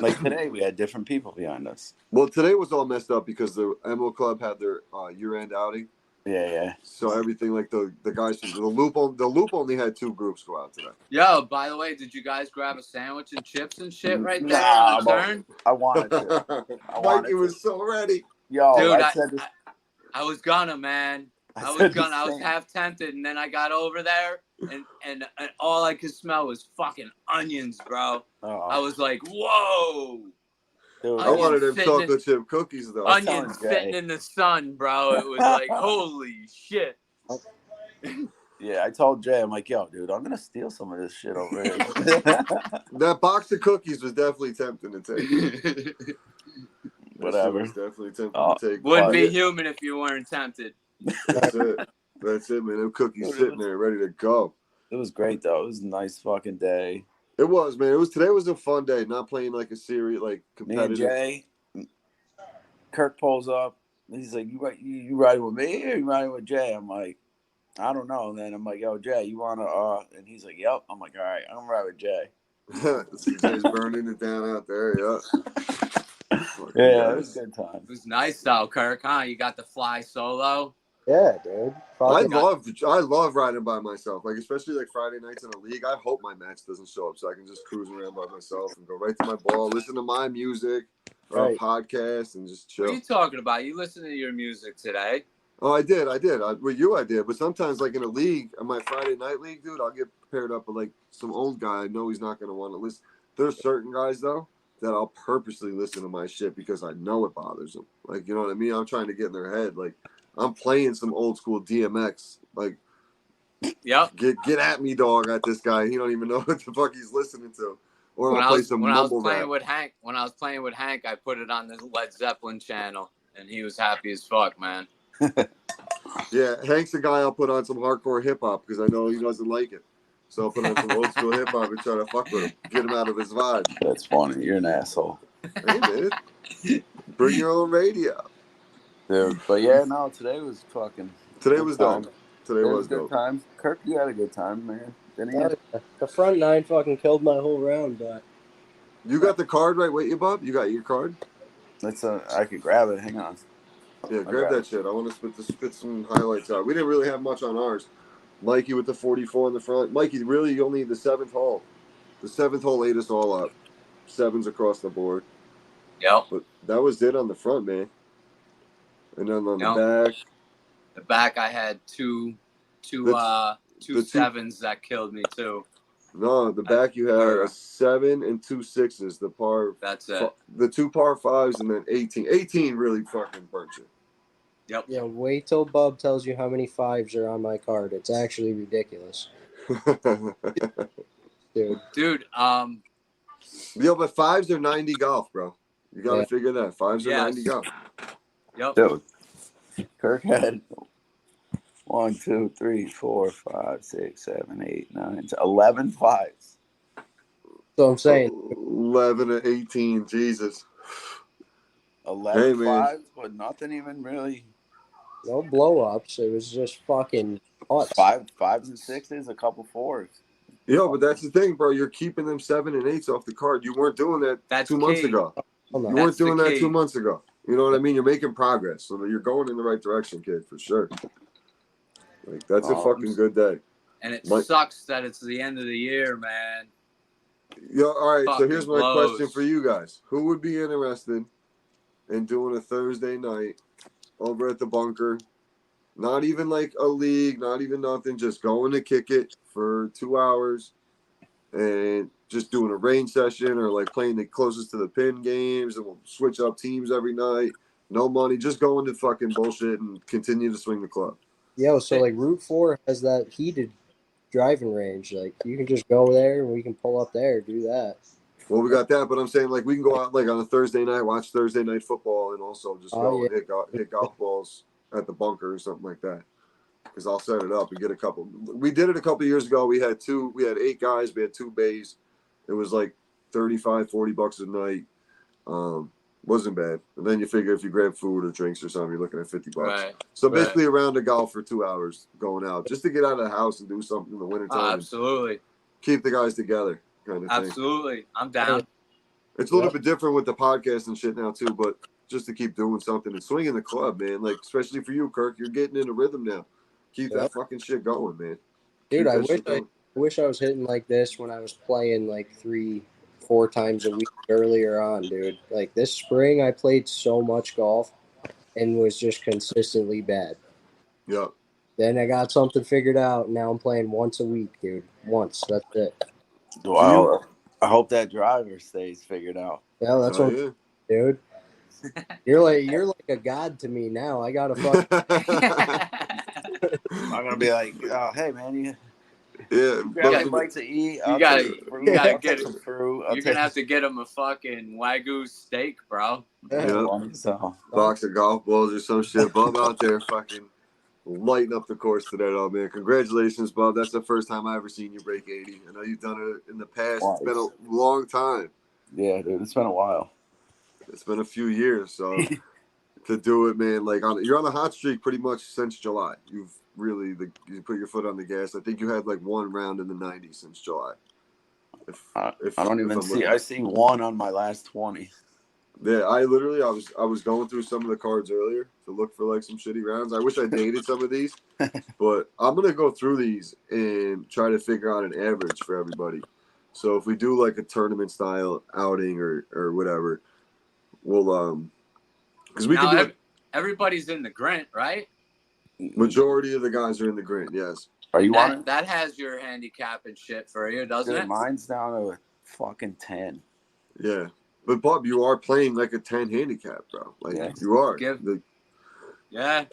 Like today, we had different people behind us. Well, today was all messed up because the Emerald Club had their year-end outing. Yeah. So everything like the guys from the loop only had 2 groups go out today. Yo, by the way, did you guys grab a sandwich and chips and shit right there Nah, on the turn? I wanted to. Mikey was so ready. Yo, dude, I said this. I was gonna, man. I was half tempted, and then I got over there, and all I could smell was fucking onions, bro. I was like, whoa. Dude, I wanted them chocolate chip cookies though. Onions sitting in the sun, bro. It was like, holy shit. Yeah, I told Jay, I'm like, yo, dude, I'm gonna steal some of this shit over here. That box of cookies was definitely tempting to take. Whatever. Was definitely tempting to take. Wouldn't be human if you weren't tempted. That's it, man. Them cookies sitting there ready to go. It was great though. It was a nice fucking day. It was, man. Today was a fun day. Not playing like a serious, like competitive. Me and Jay, Kirk pulls up. He's like, you riding with me or you riding with Jay? I'm like, I don't know. And then I'm like, yo, Jay, you wanna and he's like, yep. I'm like, all right, I'm gonna ride with Jay. Jay's burning it down out there, yeah. Yeah, it was a good time. It was nice though, Kirk, huh? You got to fly solo. Yeah, dude. I love riding by myself, like especially like Friday nights in a league. I hope my match doesn't show up so I can just cruise around by myself and go right to my ball, listen to my music or a podcast and just chill. What are you talking about? You listen to your music today. Oh, I did. With you, I did. But sometimes, like in a league, in my Friday night league, dude, I'll get paired up with like some old guy. I know he's not going to want to listen. There's certain guys, though, that I'll purposely listen to my shit because I know it bothers them. Like, you know what I mean? I'm trying to get in their head. Like, I'm playing some old school DMX. Like, yep. Get at me, dog, at this guy. He don't even know what the fuck he's listening to. Or I'll play some mumble rap. When I was playing with Hank, I put it on the Led Zeppelin channel, and he was happy as fuck, man. Yeah, Hank's the guy I'll put on some hardcore hip hop because I know he doesn't like it. So I'll put on some old school hip hop and try to fuck with him, get him out of his vibe. That's funny. You're an asshole. Hey, man. Bring your own radio. Dude, but yeah, no, today was fucking. Today was dope. Today was good dope. Time. Kirk, you had a good time, man. Didn't you? The front 9 fucking killed my whole round, but. You got the card right with you, Bob? You got your card? I could grab it. Hang on. Yeah, grab that shit. I want to spit some highlights out. We didn't really have much on ours. Mikey with the 44 in the front. Mikey, really, you'll need the 7th hole. The 7th hole ate us all up. 7s across the board. Yep. But that was it on the front, man. And then on the back. The back, I had two 7s that killed me too. No, the back you had a 7 and 2 6s. The par. That's it. The 2 par 5s and then 18. 18 really fucking burnt you. Yep. Yeah, wait till Bub tells you how many 5s are on my card. It's actually ridiculous. Dude, Yo, but 5s are 90 golf, bro. You gotta figure that. 5s are 90 golf. Yep. Dude, Kirk had 1, 2, 3, 4, 5, 6, 7, 8, 9, 11 5s. So I'm saying 11 and 18, Jesus. 11 5s, but nothing even really. No blow ups. It was just fucking nuts. 5s and 6s, a couple 4s. Yo, but that's the thing, bro. You're keeping them 7 and 8s off the card. You weren't doing that 2 months ago. You weren't doing that 2 months ago. You know what I mean? You're making progress. So you're going in the right direction, kid, for sure. Like, that's a fucking good day. And it sucks that it's the end of the year, man. Yo, all right, so here's my question for you guys. Who would be interested in doing a Thursday night over at the bunker? Not even like a league, not even nothing. Just going to kick it for 2 hours and just doing a range session or like playing the closest to the pin games, and we'll switch up teams every night. No money, just going to fucking bullshit and continue to swing the club. Yo, so like Route 4 has that heated driving range. Like you can just go there and we can pull up there, do that. Well, we got that, but I'm saying like we can go out like on a Thursday night, watch Thursday night football, and also just go and hit golf balls at the bunker or something like that. Because I'll set it up and get a couple. We did it a couple years ago. We had 8 guys. We had 2 bays. It was like $35-$40 a night. Wasn't bad. And then you figure if you grab food or drinks or something, you're looking at $50. Right. So basically, a round of golf for 2 hours going out just to get out of the house and do something in the wintertime. Oh, absolutely. Keep the guys together, kind of thing. Absolutely, I'm down. It's a little bit different with the podcast and shit now too, but just to keep doing something and swinging the club, man. Like especially for you, Kirk, you're getting in a rhythm now. Keep that fucking shit going, man. Dude, I wish I was hitting like this when I was playing like 3-4 times a week earlier on, dude. Like this spring, I played so much golf and was just consistently bad. Yeah. Then I got something figured out. And now I'm playing once a week, dude. Once. That's it. Wow. I hope that driver stays figured out. Yeah, that's dude. You're like a god to me now. I gotta fuck. I'm gonna be like, oh, hey man, grab a bite to eat. You gotta get some fruit. You're gonna have to get him a fucking Wagyu steak, bro. Box of golf balls or some shit. Bub out there fucking lighting up the course today, though, man. Congratulations, Bub. That's the first time I ever seen you break 80. I know you've done it in the past. It's been a long time. Yeah, dude, it's been a while. It's been a few years, so to do it, man. Like you're on a hot streak pretty much since July. You've really you put your foot on the gas. I think you had like one round in the 90s since July. I don't even see. I see one on my last 20. Yeah, I was going through some of the cards earlier to look for like some shitty rounds. I wish I dated some of these, but I'm gonna go through these and try to figure out an average for everybody. So if we do like a tournament style outing or whatever, we'll because we can do everybody's in the Grint, right? Majority of the guys are in the Grint, yes. Are you on it? That has your handicap and shit for you, doesn't it? Mine's down to a fucking 10. Yeah. But Bob, you are playing like a 10 handicap, bro. Like you are. Yeah.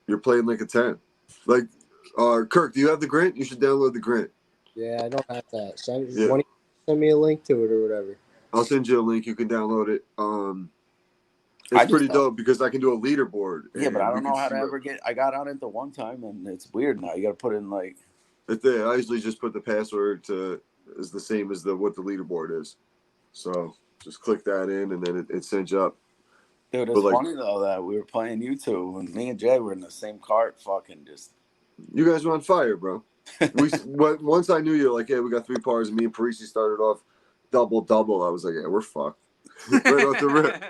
You're playing like a 10. Like Kirk, do you have the Grint? You should download the Grint. Yeah, I don't have that. Send me a link to it or whatever. I'll send you a link. You can download it. It's pretty dope because I can do a leaderboard. Yeah, but I don't know how to ever get. I got on it the one time, and it's weird now. You got to put in like. I usually just put the password is the same as what the leaderboard is. So just click that in, and then it sends you up. Dude, it's funny though that we were playing YouTube, and me and Jay were in the same cart. Fucking just. You guys were on fire, bro. Once I knew you, like, yeah, we got 3 pars, and me and Parisi started off double. I was like, yeah, we're fucked. Right off the rip.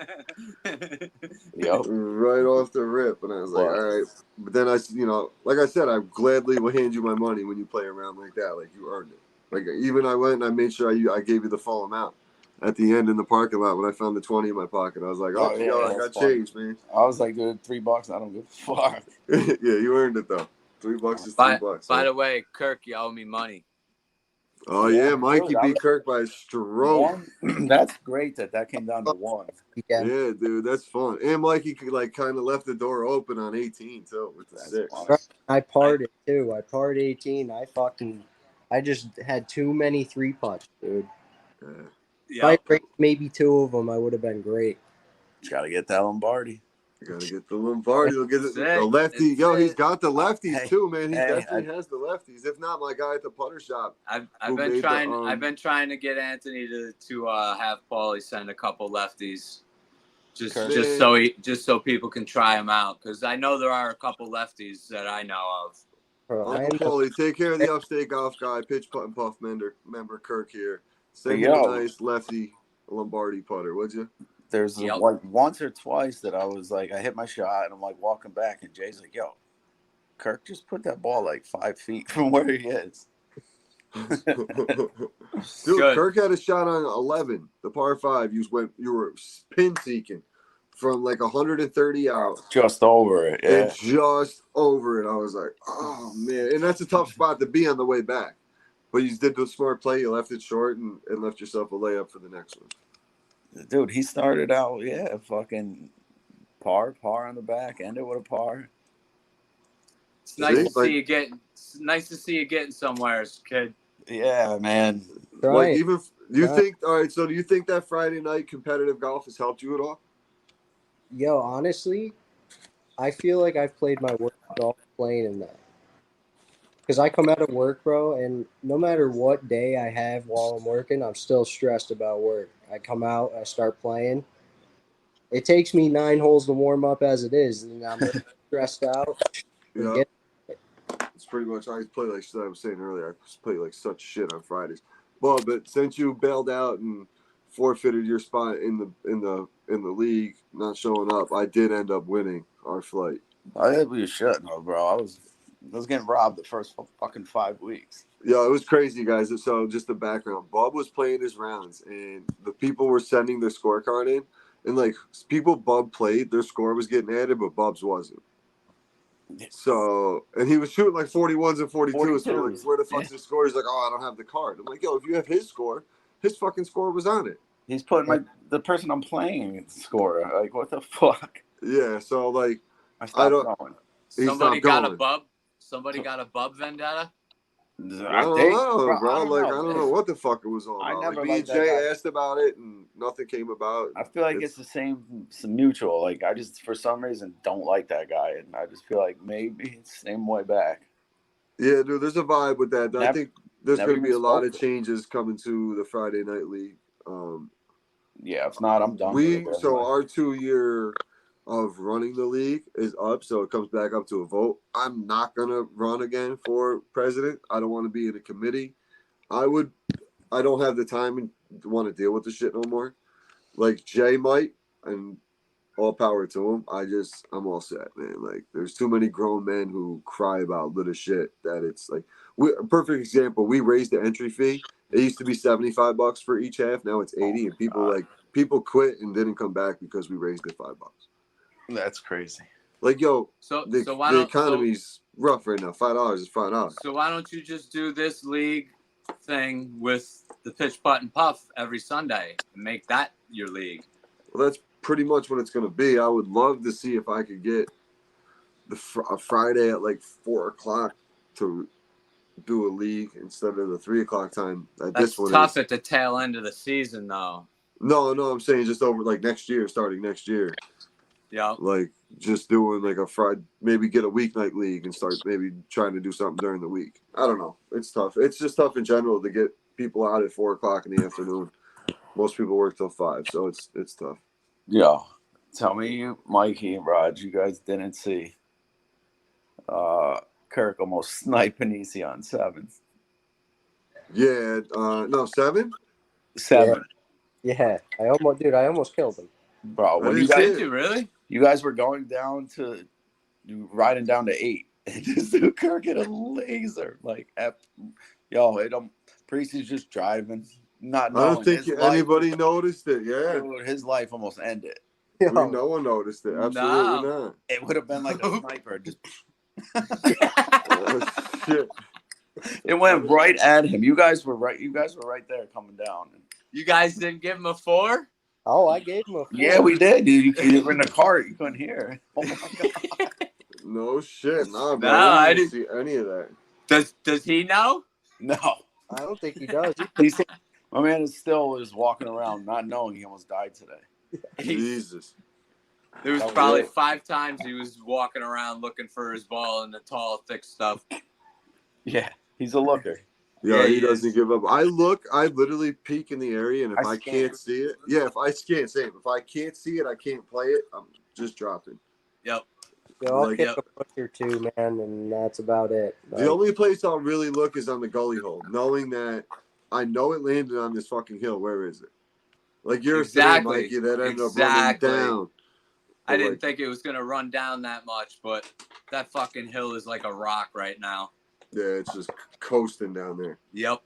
Yep. Right off the rip. And I was like, all right. But then like I said, I gladly will hand you my money when you play around like that. Like you earned it. Like even I went and I made sure I gave you the full amount at the end in the parking lot when I found the 20 in my pocket. I was like, I got change, man. I was like, dude, $3. I don't give a fuck. Yeah, you earned it though. $3 is $3. By the way, Kirk, you owe me money. Oh yeah, Mikey beat Kirk by a stroke. That's great that came down to 1. Yeah, dude, that's fun. And Mikey like kind of left the door open on 18 too with the 6. I parred it too. I parred 18. I just had too many 3-putts, dude. Yeah. If I break maybe 2 of them, I would have been great. You gotta get that Lombardi. You gotta get the Lombardi. You'll get the lefty. He's got the lefties too, man. He definitely has the lefties. If not, my guy at the putter shop. I've been trying to get Anthony to have Paulie send a couple lefties, just so people can try them out. Because I know there are a couple lefties that I know of. Uncle Paulie, take care of the upstate golf guy, pitch putt and puff member Kirk here. Send me a nice lefty Lombardi putter, would you? There's like once or twice that I was like, I hit my shot and I'm like walking back and Jay's like, yo, Kirk just put that ball like 5 feet from where he is. Dude, Kirk had a shot on 11, the par 5. You were pin seeking from like 130 out. Just over it. Yeah. Just over it. I was like, oh man. And that's a tough spot to be on the way back. But you did the smart play. You left it short and left yourself a layup for the next one. Dude, he started out, fucking par on the back, ended with a par. It's nice to see you getting somewhere, kid. Yeah, man. Right. Like do you think that Friday night competitive golf has helped you at all? Yo, honestly, I feel like I've played my worst golf playing in that. Because I come out of work, bro, and no matter what day I have while I'm working, I'm still stressed about work. I come out, I start playing. It takes me 9 holes to warm up as it is, and I'm stressed out. Yeah. It's pretty much I play like I was saying earlier. I play like such shit on Fridays. Well, but since you bailed out and forfeited your spot in the league, not showing up, I did end up winning our flight. I didn't be shit, no, bro. I was getting robbed the first fucking 5 weeks. Yeah, it was crazy, guys. So just the background. Bub was playing his rounds, and the people were sending their scorecard in, and like people Bub played, their score was getting added, but Bub's wasn't. So, and he was shooting like 41s and 42s. So like, where the fuck's his score? He's like, oh, I don't have the card. I'm like, yo, if you have his score, his fucking score was on it. He's putting the person I'm playing score. Like, what the fuck? Yeah, so like, I don't. Going. Somebody got a bub. Somebody got a bub vendetta. I don't know, bro. I don't know what the fuck it was all about. Like, me and Jay asked about it, and nothing came about. I feel like it's the same mutual. Like, I just, for some reason, don't like that guy, and I just feel like maybe it's the same way back. Yeah, dude, there's a vibe with that. I think there's going to be a lot of changes coming to the Friday Night League. Yeah, if not, I'm done. So our 2-year of running the league is up, so it comes back up to a vote. I'm not gonna run again for president. I don't want to be in a committee. I don't have the time and want to deal with the shit no more. Like Jay might, and all power to him. I'm all set, man. Like there's too many grown men who cry about little shit that it's like a perfect example. We raised the entry fee. It used to be $75 for each half. Now it's 80, and people quit and didn't come back because we raised it $5. That's crazy. Like, yo, the economy's rough right now. $5 is $5. So why don't you just do this league thing with the pitch, putt, and puff every Sunday and make that your league? Well, that's pretty much what it's going to be. I would love to see if I could get a Friday at like 4:00 to do a league instead of the 3:00 time. That's tough at the tail end of the season, though. No, I'm saying just over like next year, starting next year. Yeah. Like just doing like a Friday, maybe get a weeknight league and start maybe trying to do something during the week. I don't know. It's tough. It's just tough in general to get people out at 4:00 in the afternoon. Most people work till 5, so it's tough. Yeah. Tell me, Mikey and Raj, you guys didn't see Kirk almost sniping easy on 7. Yeah. No, 7? 7. Yeah. I almost killed him. Bro, what did you really? You guys were going down to riding down to 8, and this dude Kirk hit a laser. Like, Priest's just driving, not knowing. I don't think anybody noticed it. Yeah, dude, his life almost ended. No one noticed it. Absolutely not. It would have been like a sniper. Just oh, shit. It went right at him. You guys were right. You guys were right there coming down. You guys didn't give him a 4? Oh, I gave him a 4. Yeah, we did. You were in the cart. You couldn't hear. Oh my god. No shit. Nah, bro. I didn't see any of that. Does he know? No. I don't think he does. My man still is walking around not knowing he almost died today. Jesus. There was probably 5 times he was walking around looking for his ball in the tall, thick stuff. Yeah, he's a looker. Yeah, he doesn't give up. I literally peek in the area, and if I can't see it, if I can't see it, I can't play it, I'm just dropping. Yep. I'll kick a push or 2, man, and that's about it. The only place I'll really look is on the gully hole, knowing that I know it landed on this fucking hill. Where is it? Like you're saying, Mikey, that ended up running down. I didn't think it was going to run down that much, but that fucking hill is like a rock right now. Yeah, it's just coasting down there. Yep.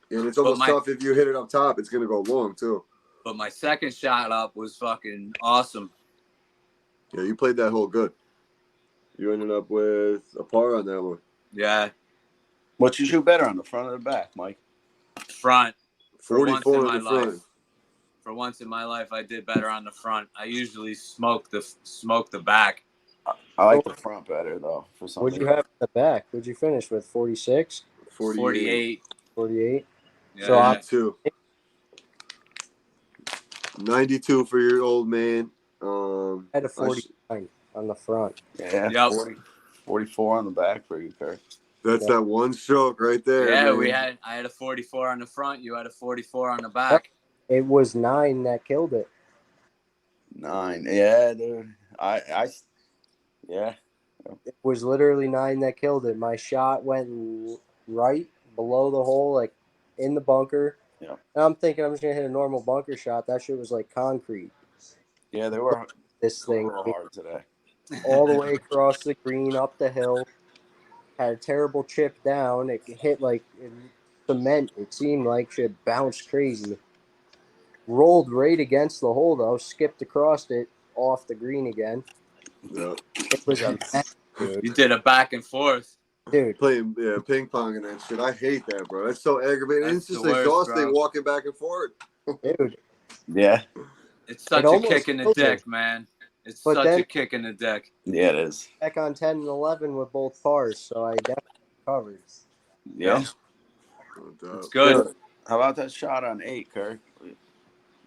And it's almost tough if you hit it up top. It's going to go long, too. But my second shot up was fucking awesome. Yeah, you played that hole good. You ended up with a par on that one. Yeah. What you shoot better, on the front or the back, Mike? Front. 44 on the front. For once in my life, I did better on the front. I usually smoke the back. I like the front better, though. For some What'd you have in the back? What'd you finish with? 46? 48. 48? Yeah. So 92. 92 for your old man. I had a 49 on the front. Yeah. Yep. 44 on the back for you, Kirk. That's that one stroke right there. Yeah, man. I had a 44 on the front. You had a 44 on the back. It was 9 that killed it. 9. Yeah, dude. Yeah. It was literally 9 that killed it. My shot went right below the hole, like in the bunker. Yeah. And I'm thinking I'm just gonna hit a normal bunker shot. That shit was like concrete. Yeah, they were This thing a little hard today. all the way across the green, up the hill. Had a terrible chip down. It hit like cement. It seemed like shit bounced crazy. Rolled right against the hole though. Skipped across it off the green again. Yeah. It was a mess, dude. You did a back and forth. Dude, Playing ping pong and that shit. I hate that, bro. That's so aggravating. That's It's just the worst, exhausting bro. walking back and forth. dude. Yeah. It's such a kick in the dick, man. It's such a kick in the dick. Yeah, it is. Back on 10 and 11 with both pars, so I definitely covered. Yeah. It's good. Dude, how about that shot on 8, Kirk?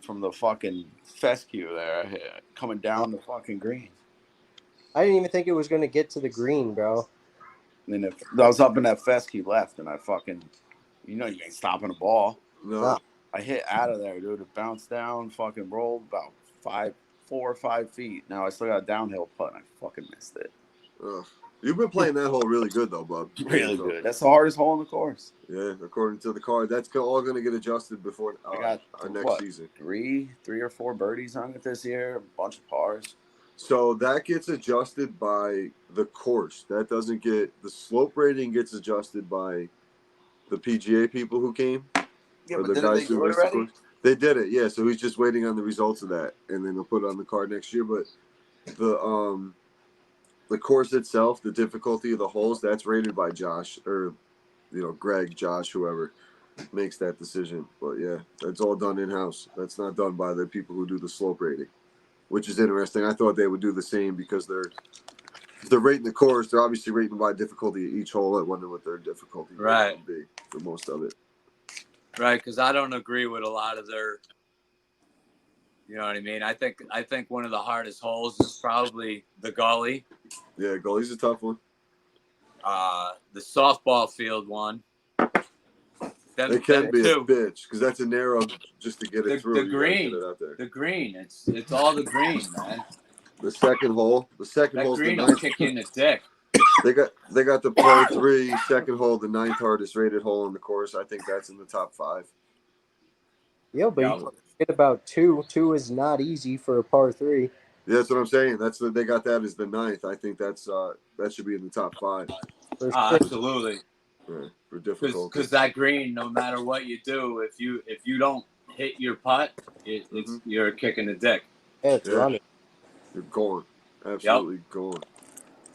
From the fucking fescue there, coming down the fucking green. I didn't even think it was going to get to the green, bro. And then I was up in that fescue left, and I fucking, you ain't stopping a ball. No. I hit out of there, dude. It bounced down, fucking rolled about 4 or 5 feet. Now I still got a downhill putt, and I fucking missed it. Ugh. You've been playing that hole really good, though, bub. Really good. That's the hardest hole in the course. Yeah, according to the card. That's all going to get adjusted before I got our next season. 3 or 4 birdies on it this year, a bunch of pars. So that gets adjusted by the course. That doesn't get – the slope rating gets adjusted by the PGA people who came. Yeah, or but the didn't guys they do who it race the already? course. They did it, yeah. So he's just waiting on the results of that, and then he'll put it on the card next year. But the course itself, the difficulty of the holes, that's rated by Josh or, Greg, Josh, whoever makes that decision. But yeah, that's all done in house. That's not done by the people who do the slope rating, which is interesting. I thought they would do the same because they're rating the course. They're obviously rating by difficulty at each hole. I wonder what their difficulty would be for most of it. Right, because I don't agree with a lot of their. You know what I mean? I think one of the hardest holes is probably the gully. Yeah, gully's a tough one. The softball field one. It can be a bitch because that's a narrow just to get it through. The green, get it out there. The green. It's all the green, man. The second hole. The second hole. That green will kick you in the dick. They got the par 3 second hole, the 9th hardest rated hole in the course. I think that's in the top 5. Yeah, but you forget about 2. 2 is not easy for a par 3. Yeah, that's what I'm saying. They got that as the 9th. I think that should be in the top 5. Absolutely. Yeah, for difficult. Because that green, no matter what you do, if you don't hit your putt, you're kicking the dick. Yeah, it's running. You're gone. Absolutely gone.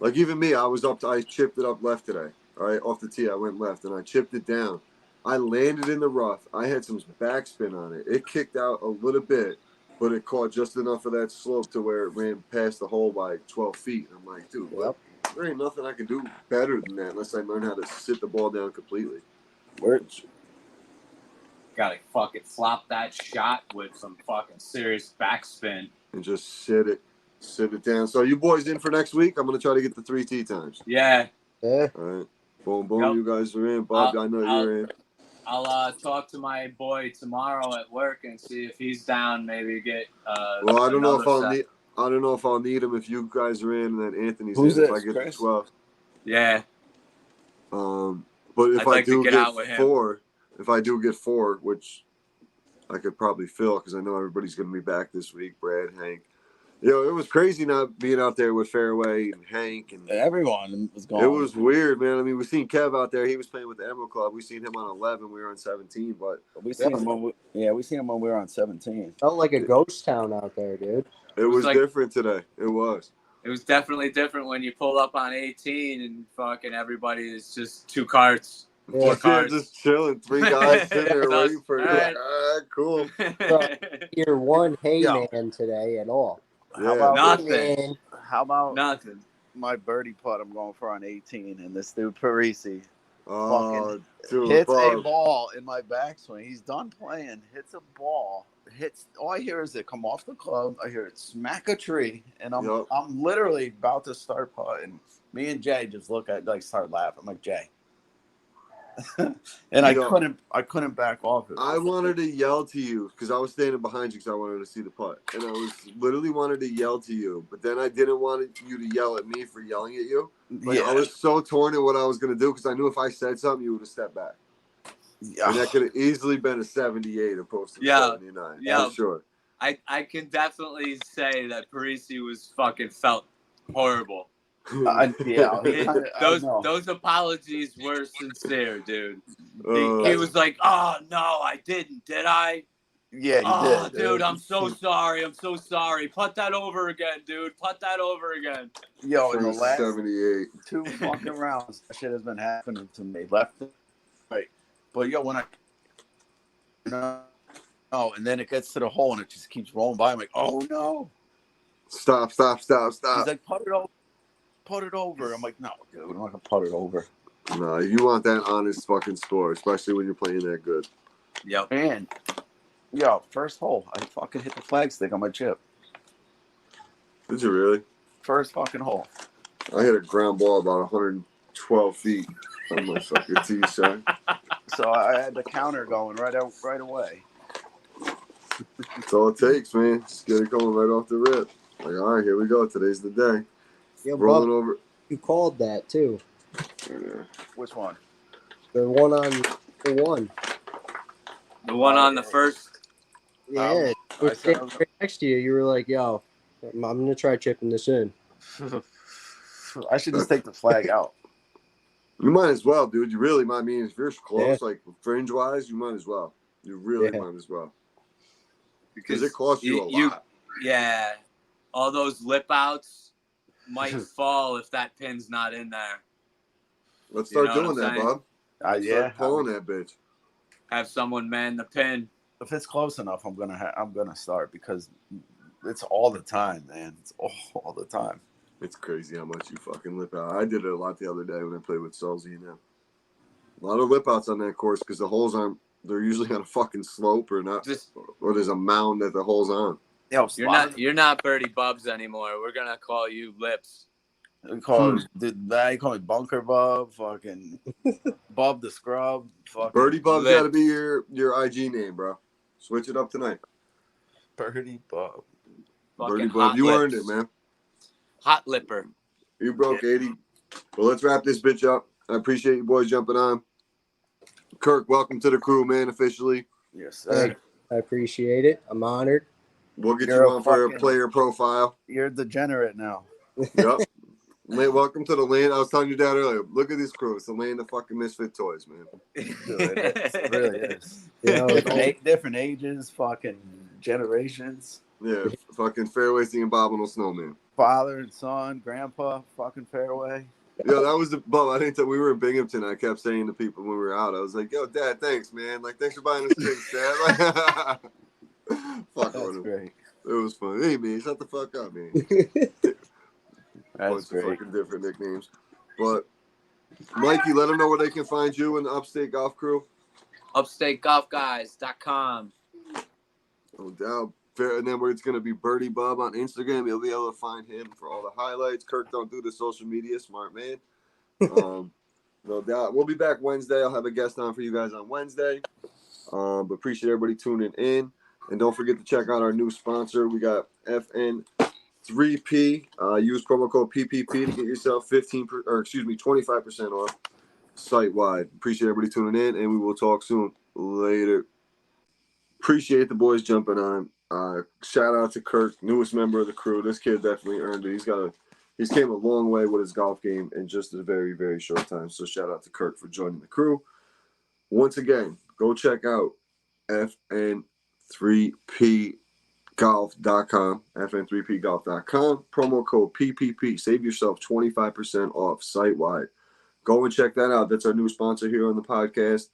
Like even me, I chipped it up left today. All right, off the tee, I went left and I chipped it down. I landed in the rough. I had some backspin on it. It kicked out a little bit, but it caught just enough of that slope to where it ran past the hole by 12 feet. I'm like, dude, what? There ain't nothing I can do better than that unless I learn how to sit the ball down completely. Gotta fucking flop that shot with some fucking serious backspin. And just sit it down. So you boys in for next week? I'm going to try to get the 3 tee times. Yeah. Yeah. All right. Boom, boom. Yep. You guys are in. Bob, I know you're in. I'll talk to my boy tomorrow at work and see if he's down. Maybe get. Well, I don't know if I'll need him if you guys are in and then Anthony's in. If I get the 12. Yeah. But if I do get 4, which I could probably fill because I know everybody's going to be back this week. Brad, Hank. It was crazy not being out there with Fairway and Hank and everyone was gone. It was weird, man. I mean, we seen Kev out there. He was playing with the Emerald Club. We seen him on 11. We were on 17, but we seen him when we were on 17. Felt like a ghost town out there, dude. It was different today. It was. It was definitely different when you pull up on 18 and fucking everybody is just 2 carts. 4 cars. Just chilling. 3 guys sitting there waiting for you. Right. Cool. You're one man today at all. Yeah. Nothing. How about nothing? My birdie putt I'm going for on 18, and this dude Parisi hits a ball in my backswing. He's done playing, hits a ball hits. All I hear is it come off the club. I hear it smack a tree, and I'm literally about to start putting. Me and Jay just look at start laughing. I'm like, Jay. And I couldn't back off it. I wanted to yell to you because I was standing behind you because I wanted to see the putt, and I was literally wanted to yell to you, but then I didn't want you to yell at me for yelling at you. I was so torn in what I was gonna do because I knew if I said something, you would have stepped back. Yeah. And that could have easily been a 78 opposed to 79. Yeah, for sure. I can definitely say that Parisi was fucking felt horrible. Those apologies were sincere, dude. He was like, "Oh no, I didn't, did I?" Yeah, you did. Dude, I'm so sorry. I'm so sorry. Put that over again, dude. Put that over again. Yo, in the last 78 2 fucking rounds, that shit has been happening to me left and right. But yo, when and then it gets to the hole and it just keeps rolling by. I'm like, oh no! Stop! He's like, put it over. I'm like, no, dude, I'm not gonna put it over. No, you want that honest fucking score, especially when you're playing that good. Yep. And first hole, I fucking hit the flag stick on my chip. Did you really? First fucking hole. I hit a ground ball about 112 feet on my fucking tee shot. So I had the counter going right away. That's all it takes, man. Just get it going right off the rip. Like, all right, here we go. Today's the day. Yeah, rolling Bob, over. You called that too. Yeah. Which one? The one on the one. The one on the first. Yeah, right next to you. You were like, "Yo, I'm gonna try chipping this in." I should just take the flag out. You might as well, dude. You really might. I mean, if you're close, like fringe wise, you might as well. You really might as well. Because it costs you a lot. Yeah. All those lip outs might fall if that pin's not in there. Let's start doing that, Bob. Start pulling that bitch. Have someone man the pin. If it's close enough, I'm gonna start because it's all the time, man. It's all the time. It's crazy how much you fucking lip out. I did it a lot the other day when I played with Solzy. A lot of lip outs on that course because the holes aren't. They're usually on a fucking slope or not, or there's a mound that the hole's on. You're not Birdie Bubs anymore. We're gonna call you Lips. We call me Bunker Bub, fucking Bub the Scrub. Birdie Bub's got to be your IG name, bro. Switch it up tonight. Birdie Bub. Birdie Bub, you earned it, man. Hot lipper. You broke 80. Well, let's wrap this bitch up. I appreciate you boys jumping on. Kirk, welcome to the crew, man, officially. Yes, sir. I appreciate it. I'm honored. We'll get you on for a player profile. You're degenerate now. Yep. Welcome to the land. I was telling your dad earlier. Look at this crew. It's the land of fucking misfit toys, man. It really is. Different ages, fucking generations. Yeah, fucking fairway singing Bob and Snowman. Father and son, grandpa, fucking fairway. Yo, that was the Bob. I didn't tell we were in Binghamton. I kept saying to people when we were out, I was like, "Yo, Dad, thanks, man. Like, thanks for buying us things, Dad." That's great. It was fun. Hey, man, shut the fuck up, man. That's great. Fucking different nicknames, but Mikey, let them know where they can find you and the Upstate Golf Crew. UpstateGolfGuys.com. No doubt. And then it's going to be Birdie Bub on Instagram. You'll be able to find him for all the highlights. Kirk don't do the social media. Smart man. No doubt. We'll be back Wednesday. I'll have a guest on for you guys on Wednesday. But appreciate everybody tuning in. And don't forget to check out our new sponsor. We got FN3P. Use promo code PPP to get yourself 25% off site-wide. Appreciate everybody tuning in, and we will talk soon. Later. Appreciate the boys jumping on. Shout out to Kirk, newest member of the crew. This kid definitely earned it. He's came a long way with his golf game in just a very, very short time. So shout out to Kirk for joining the crew. Once again, go check out FN3PGolf.com, FN3PGolf.com. Promo code PPP. Save yourself 25% off site-wide. Go and check that out. That's our new sponsor here on the podcast.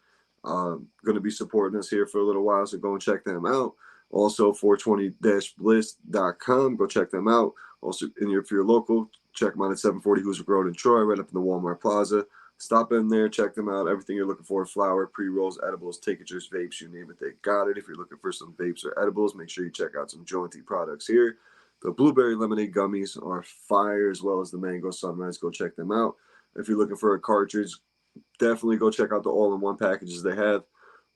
Going to be supporting us here for a little while, so go and check them out. Also, 420-bliss.com. Go check them out. Also, if you're local, check them out at 740 Hoosick Road in Troy, right up in the Walmart Plaza. Stop in there, check them out. Everything you're looking for: flour, pre-rolls, edibles, tinctures, vapes, you name it, they got it. If you're looking for some vapes or edibles, make sure you check out some Jointy products here. The blueberry lemonade gummies are fire, as well as the mango sunrise. Go check them out. If you're looking for a cartridge, definitely go check out the all-in-one packages they have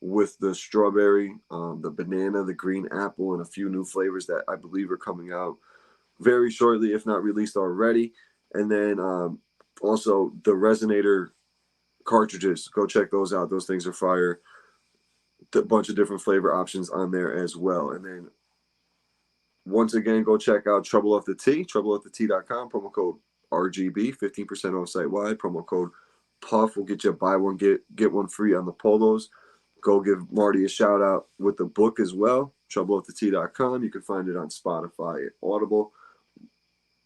with the strawberry, the banana, the green apple, and a few new flavors that I believe are coming out very shortly, if not released already. And then also the Resonator cartridges. Go check those out. Those things are fire. A bunch of different flavor options on there as well. And then once again, go check out Trouble Off the Tea, troubleoffthetea.com, promo code RGB, 15% off site wide. Promo code Puff will get you a buy one, get one free on the polos. Go give Marty a shout out with the book as well, troubleoffthetea.com. You can find it on Spotify, Audible.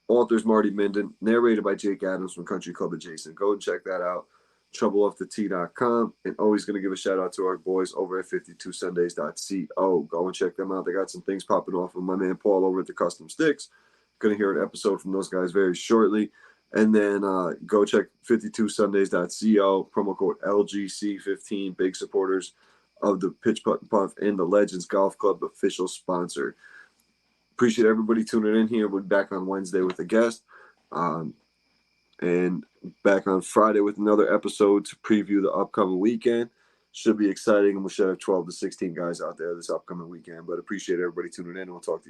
Authors Marty Minden, narrated by Jake Adams from Country Club Adjacent. Go and check that out, troubleoffthetea.com. And always going to give a shout out to our boys over at 52sundays.co. Go and check them out. They got some things popping off with my man Paul over at the Custom Sticks. Going to hear an episode from those guys very shortly. And then go check 52sundays.co, promo code LGC15, big supporters of the Pitch Putt and Puff and the Legends Golf Club official sponsor. Appreciate everybody tuning in here. We'll be back on Wednesday with a guest. And back on Friday with another episode to preview the upcoming weekend. Should be exciting, and we should have 12 to 16 guys out there this upcoming weekend. But appreciate everybody tuning in, and we'll talk to you.